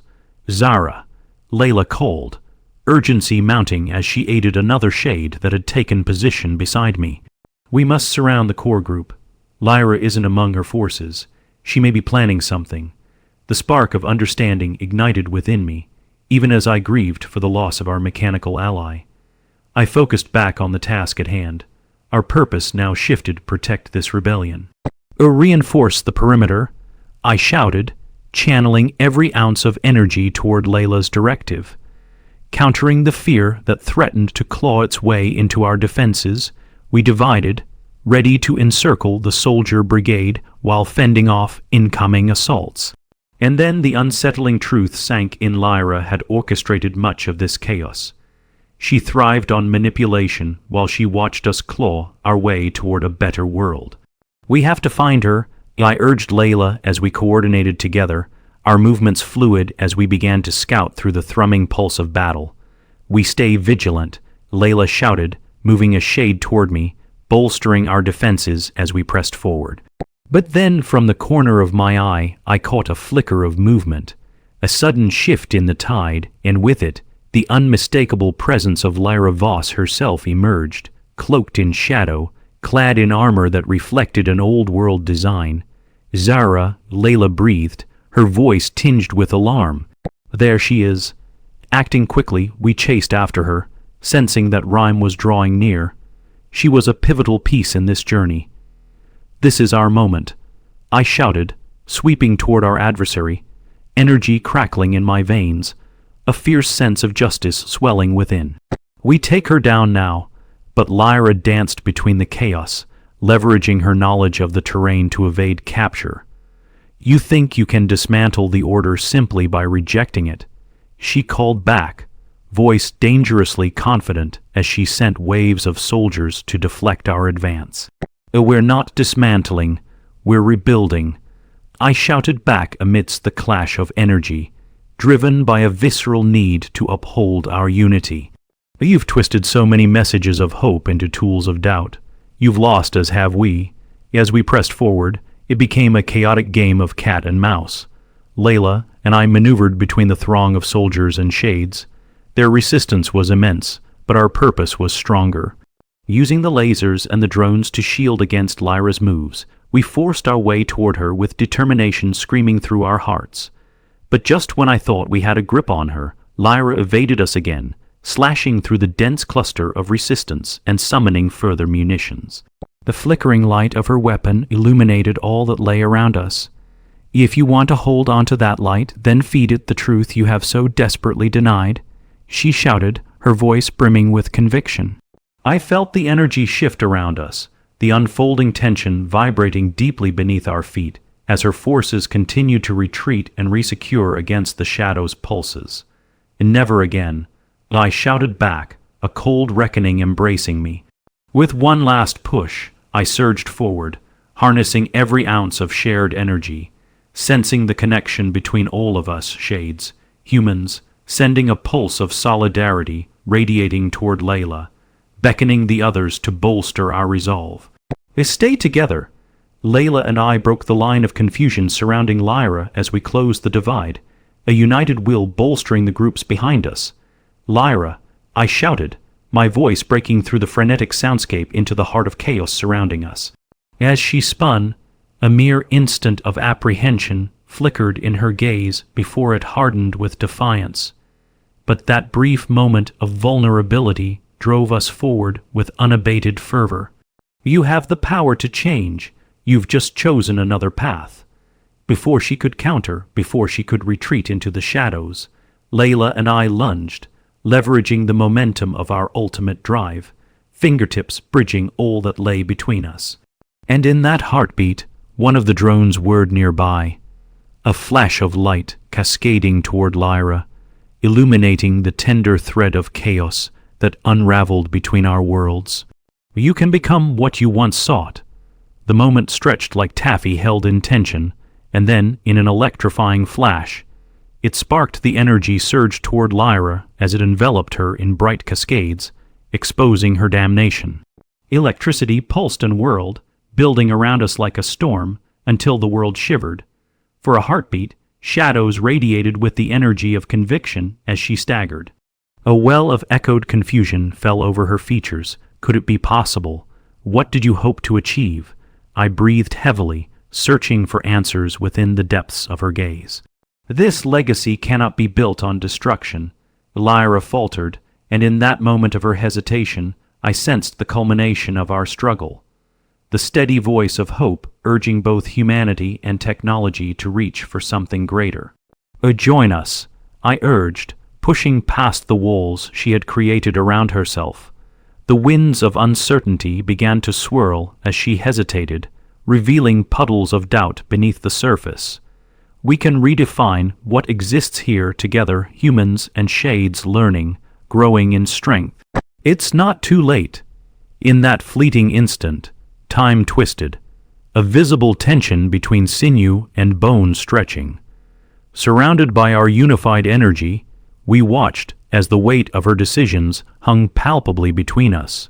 "Zara," Layla called, urgency mounting as she aided another shade that had taken position beside me. "We must surround the core group. Lyra isn't among her forces. She may be planning something." The spark of understanding ignited within me, even as I grieved for the loss of our mechanical ally. I focused back on the task at hand. Our purpose now shifted to protect this rebellion. "Reinforce the perimeter," I shouted, channeling every ounce of energy toward Layla's directive. Countering the fear that threatened to claw its way into our defenses, we divided, ready to encircle the soldier brigade while fending off incoming assaults. And then the unsettling truth sank in. Lyra had orchestrated much of this chaos. She thrived on manipulation while she watched us claw our way toward a better world. "We have to find her," I urged Layla as we coordinated together, our movements fluid as we began to scout through the thrumming pulse of battle. "We stay vigilant," Layla shouted, moving a shade toward me, bolstering our defenses as we pressed forward. But then, from the corner of my eye, I caught a flicker of movement, a sudden shift in the tide, and with it, the unmistakable presence of Lyra Voss herself emerged, cloaked in shadow, clad in armor that reflected an old-world design. "Zara," Layla breathed, her voice tinged with alarm. "There she is." Acting quickly, we chased after her, sensing that Rime was drawing near. She was a pivotal piece in this journey. "This is our moment," I shouted, sweeping toward our adversary, energy crackling in my veins, a fierce sense of justice swelling within. "We take her down now," but Lyra danced between the chaos, leveraging her knowledge of the terrain to evade capture. "You think you can dismantle the order simply by rejecting it," she called back, voice dangerously confident as she sent waves of soldiers to deflect our advance. "We're not dismantling, we're rebuilding," I shouted back amidst the clash of energy, driven by a visceral need to uphold our unity. "You've twisted so many messages of hope into tools of doubt. You've lost as have we." As we pressed forward, it became a chaotic game of cat and mouse. Layla and I maneuvered between the throng of soldiers and shades. Their resistance was immense, but our purpose was stronger. Using the lasers and the drones to shield against Lyra's moves, we forced our way toward her with determination screaming through our hearts. But just when I thought we had a grip on her, Lyra evaded us again, slashing through the dense cluster of resistance and summoning further munitions. The flickering light of her weapon illuminated all that lay around us. If you want to hold onto that light, then feed it the truth you have so desperately denied, she shouted, her voice brimming with conviction. I felt the energy shift around us, the unfolding tension vibrating deeply beneath our feet, as her forces continued to retreat and resecure against the shadow's pulses. And never again, I shouted back, a cold reckoning embracing me. With one last push, I surged forward, harnessing every ounce of shared energy, sensing the connection between all of us shades, humans, sending a pulse of solidarity radiating toward Layla, beckoning the others to bolster our resolve. Stay together. Layla and I broke the line of confusion surrounding Lyra as we closed the divide, a united will bolstering the groups behind us. Lyra, I shouted, my voice breaking through the frenetic soundscape into the heart of chaos surrounding us. As she spun, a mere instant of apprehension flickered in her gaze before it hardened with defiance. But that brief moment of vulnerability drove us forward with unabated fervor. You have the power to change. You've just chosen another path. Before she could counter, before she could retreat into the shadows, Layla and I lunged, leveraging the momentum of our ultimate drive, fingertips bridging all that lay between us. And in that heartbeat, one of the drones whirred nearby, a flash of light cascading toward Lyra, illuminating the tender thread of chaos that unraveled between our worlds. You can become what you once sought. The moment stretched like taffy held in tension, and then, in an electrifying flash, it sparked the energy surge toward Lyra as it enveloped her in bright cascades, exposing her damnation. Electricity pulsed and whirled, building around us like a storm, until the world shivered. For a heartbeat, shadows radiated with the energy of conviction as she staggered. A well of echoed confusion fell over her features. Could it be possible? What did you hope to achieve? I breathed heavily, searching for answers within the depths of her gaze. This legacy cannot be built on destruction, Lyra faltered, and in that moment of her hesitation, I sensed the culmination of our struggle. The steady voice of hope urging both humanity and technology to reach for something greater. Join us, I urged, pushing past the walls she had created around herself. The winds of uncertainty began to swirl as she hesitated, revealing puddles of doubt beneath the surface. We can redefine what exists here together, humans and shades learning, growing in strength. It's not too late. In that fleeting instant, time twisted, a visible tension between sinew and bone stretching. Surrounded by our unified energy, we watched as the weight of her decisions hung palpably between us.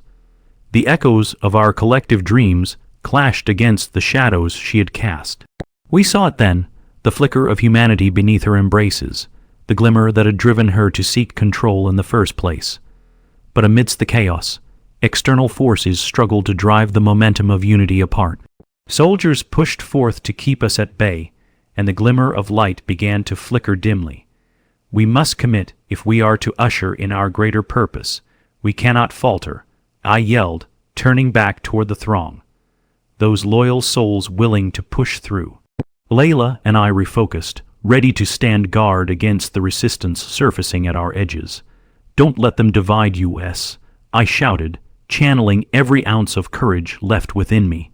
The echoes of our collective dreams clashed against the shadows she had cast. We saw it then, the flicker of humanity beneath her embraces, the glimmer that had driven her to seek control in the first place. But amidst the chaos, external forces struggled to drive the momentum of unity apart. Soldiers pushed forth to keep us at bay, and the glimmer of light began to flicker dimly. We must commit if we are to usher in our greater purpose. We cannot falter, I yelled, turning back toward the throng. Those loyal souls willing to push through. Layla and I refocused, ready to stand guard against the resistance surfacing at our edges. Don't let them divide us, I shouted, channeling every ounce of courage left within me.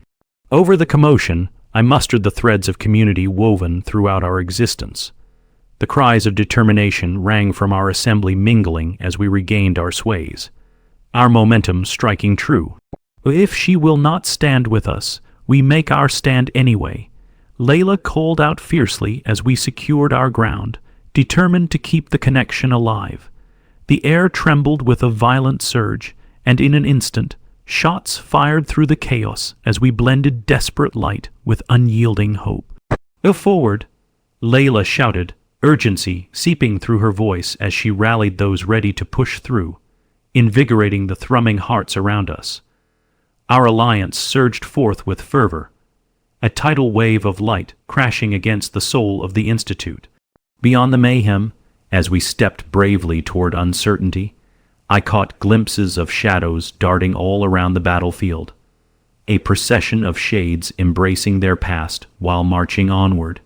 Over the commotion, I mustered the threads of community woven throughout our existence. The cries of determination rang from our assembly, mingling as we regained our sways. Our momentum striking true. If she will not stand with us, we make our stand anyway. Layla called out fiercely as we secured our ground, determined to keep the connection alive. The air trembled with a violent surge, and in an instant, shots fired through the chaos as we blended desperate light with unyielding hope. Forward, Layla shouted, urgency seeping through her voice as she rallied those ready to push through, invigorating the thrumming hearts around us. Our alliance surged forth with fervor, a tidal wave of light crashing against the soul of the Institute. Beyond the mayhem, as we stepped bravely toward uncertainty, I caught glimpses of shadows darting all around the battlefield, a procession of shades embracing their past while marching onward.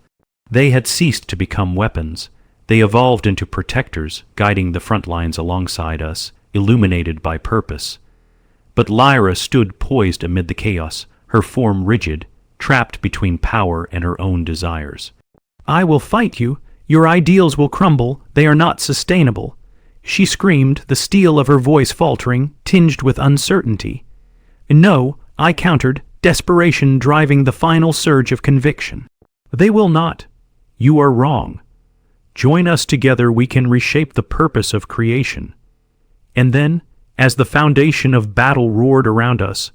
They had ceased to become weapons. They evolved into protectors, guiding the front lines alongside us, illuminated by purpose. But Lyra stood poised amid the chaos, her form rigid, trapped between power and her own desires. "I will fight you. Your ideals will crumble. They are not sustainable," she screamed, the steel of her voice faltering, tinged with uncertainty. "No," I countered, desperation driving the final surge of conviction. "They will not. You are wrong. Join us together, we can reshape the purpose of creation." And then, as the foundation of battle roared around us,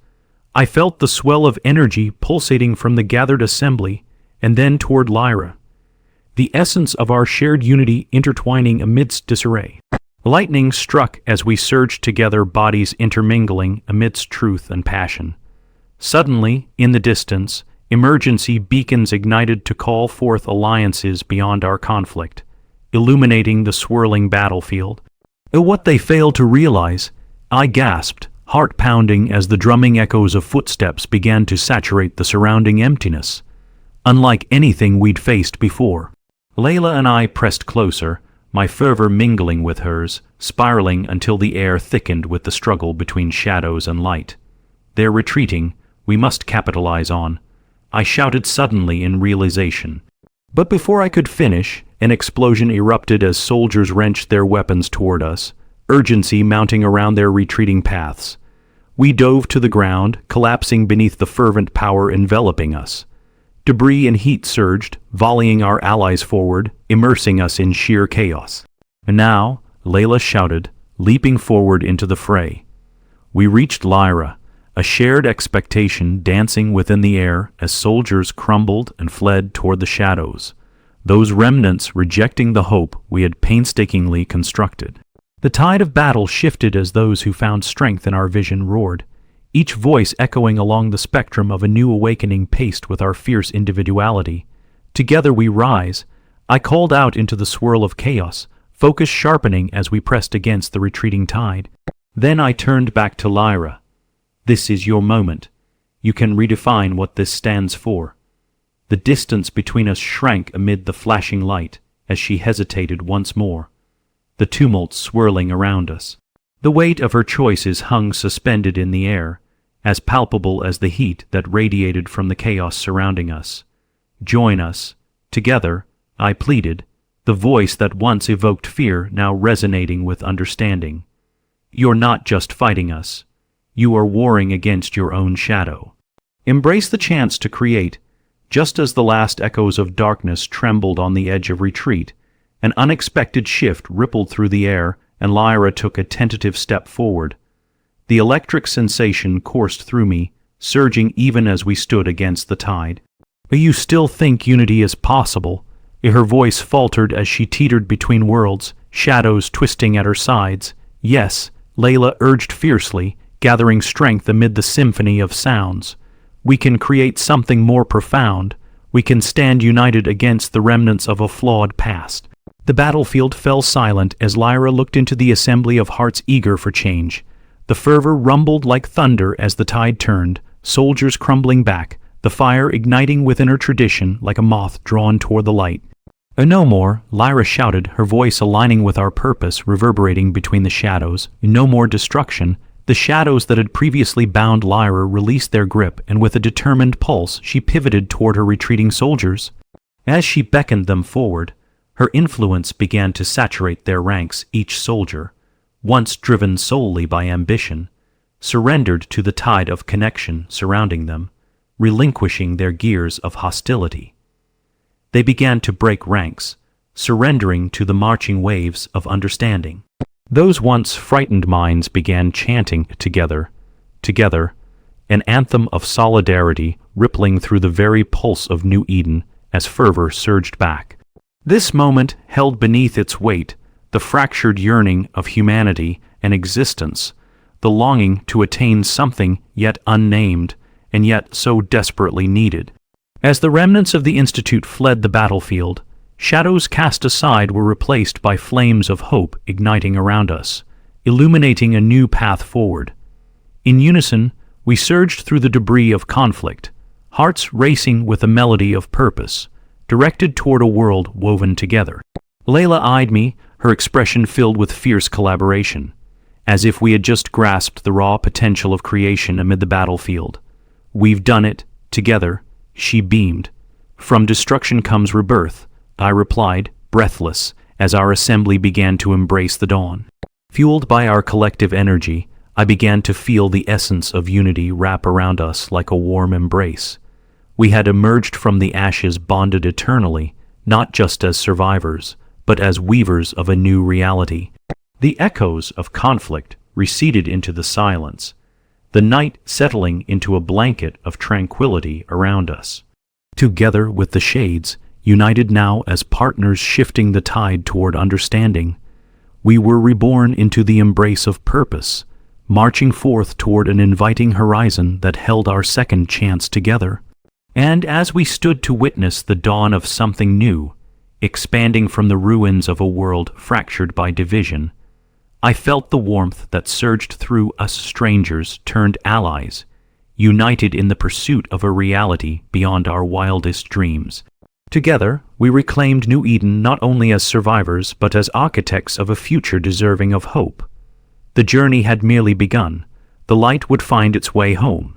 I felt the swell of energy pulsating from the gathered assembly, and then toward Lyra, the essence of our shared unity intertwining amidst disarray. Lightning struck as we surged together, bodies intermingling amidst truth and passion. Suddenly, in the distance, emergency beacons ignited to call forth alliances beyond our conflict, illuminating the swirling battlefield. What they failed to realize, I gasped, heart pounding as the drumming echoes of footsteps began to saturate the surrounding emptiness, unlike anything we'd faced before. Layla and I pressed closer, my fervor mingling with hers, spiraling until the air thickened with the struggle between shadows and light. "They're retreating. We must capitalize on," I shouted suddenly in realization. But before I could finish, an explosion erupted as soldiers wrenched their weapons toward us, urgency mounting around their retreating paths. We dove to the ground, collapsing beneath the fervent power enveloping us. Debris and heat surged, volleying our allies forward, immersing us in sheer chaos. "And now," Layla shouted, leaping forward into the fray. We reached Lyra, a shared expectation dancing within the air as soldiers crumbled and fled toward the shadows, those remnants rejecting the hope we had painstakingly constructed. The tide of battle shifted as those who found strength in our vision roared, each voice echoing along the spectrum of a new awakening paced with our fierce individuality. "Together we rise," I called out into the swirl of chaos, focus sharpening as we pressed against the retreating tide. Then I turned back to Lyra. "This is your moment. You can redefine what this stands for." The distance between us shrank amid the flashing light as she hesitated once more, the tumult swirling around us. The weight of her choices hung suspended in the air, as palpable as the heat that radiated from the chaos surrounding us. "Join us. Together," I pleaded, the voice that once evoked fear now resonating with understanding. "You're not just fighting us. You are warring against your own shadow. Embrace the chance to create." Just as the last echoes of darkness trembled on the edge of retreat, an unexpected shift rippled through the air, and Lyra took a tentative step forward. The electric sensation coursed through me, surging even as we stood against the tide. "But you still think unity is possible?" Her voice faltered as she teetered between worlds, shadows twisting at her sides. "Yes," Layla urged fiercely, gathering strength amid the symphony of sounds. "We can create something more profound. We can stand united against the remnants of a flawed past." The battlefield fell silent as Lyra looked into the assembly of hearts eager for change. The fervor rumbled like thunder as the tide turned, soldiers crumbling back, the fire igniting within her tradition like a moth drawn toward the light. "No more," Lyra shouted, her voice aligning with our purpose reverberating between the shadows. "No more destruction." The shadows that had previously bound Lyra released their grip, and with a determined pulse she pivoted toward her retreating soldiers. As she beckoned them forward, her influence began to saturate their ranks. Each soldier, once driven solely by ambition, surrendered to the tide of connection surrounding them, relinquishing their gears of hostility. They began to break ranks, surrendering to the marching waves of understanding. Those once frightened minds began chanting together, an anthem of solidarity rippling through the very pulse of New Eden as fervor surged back. This moment held beneath its weight the fractured yearning of humanity and existence, the longing to attain something yet unnamed and yet so desperately needed. As the remnants of the Institute fled the battlefield, shadows cast aside were replaced by flames of hope igniting around us, illuminating a new path forward. In unison, we surged through the debris of conflict, hearts racing with a melody of purpose, directed toward a world woven together. Layla eyed me, her expression filled with fierce collaboration, as if we had just grasped the raw potential of creation amid the battlefield. "We've done it, together," she beamed. "From destruction comes rebirth," I replied, breathless, as our assembly began to embrace the dawn. Fueled by our collective energy, I began to feel the essence of unity wrap around us like a warm embrace. We had emerged from the ashes bonded eternally, not just as survivors, but as weavers of a new reality. The echoes of conflict receded into the silence, the night settling into a blanket of tranquility around us. Together with the shades, united now as partners shifting the tide toward understanding, we were reborn into the embrace of purpose, marching forth toward an inviting horizon that held our second chance together. And as we stood to witness the dawn of something new, expanding from the ruins of a world fractured by division, I felt the warmth that surged through us strangers turned allies, united in the pursuit of a reality beyond our wildest dreams. Together, we reclaimed New Eden not only as survivors but as architects of a future deserving of hope. The journey had merely begun. The light would find its way home.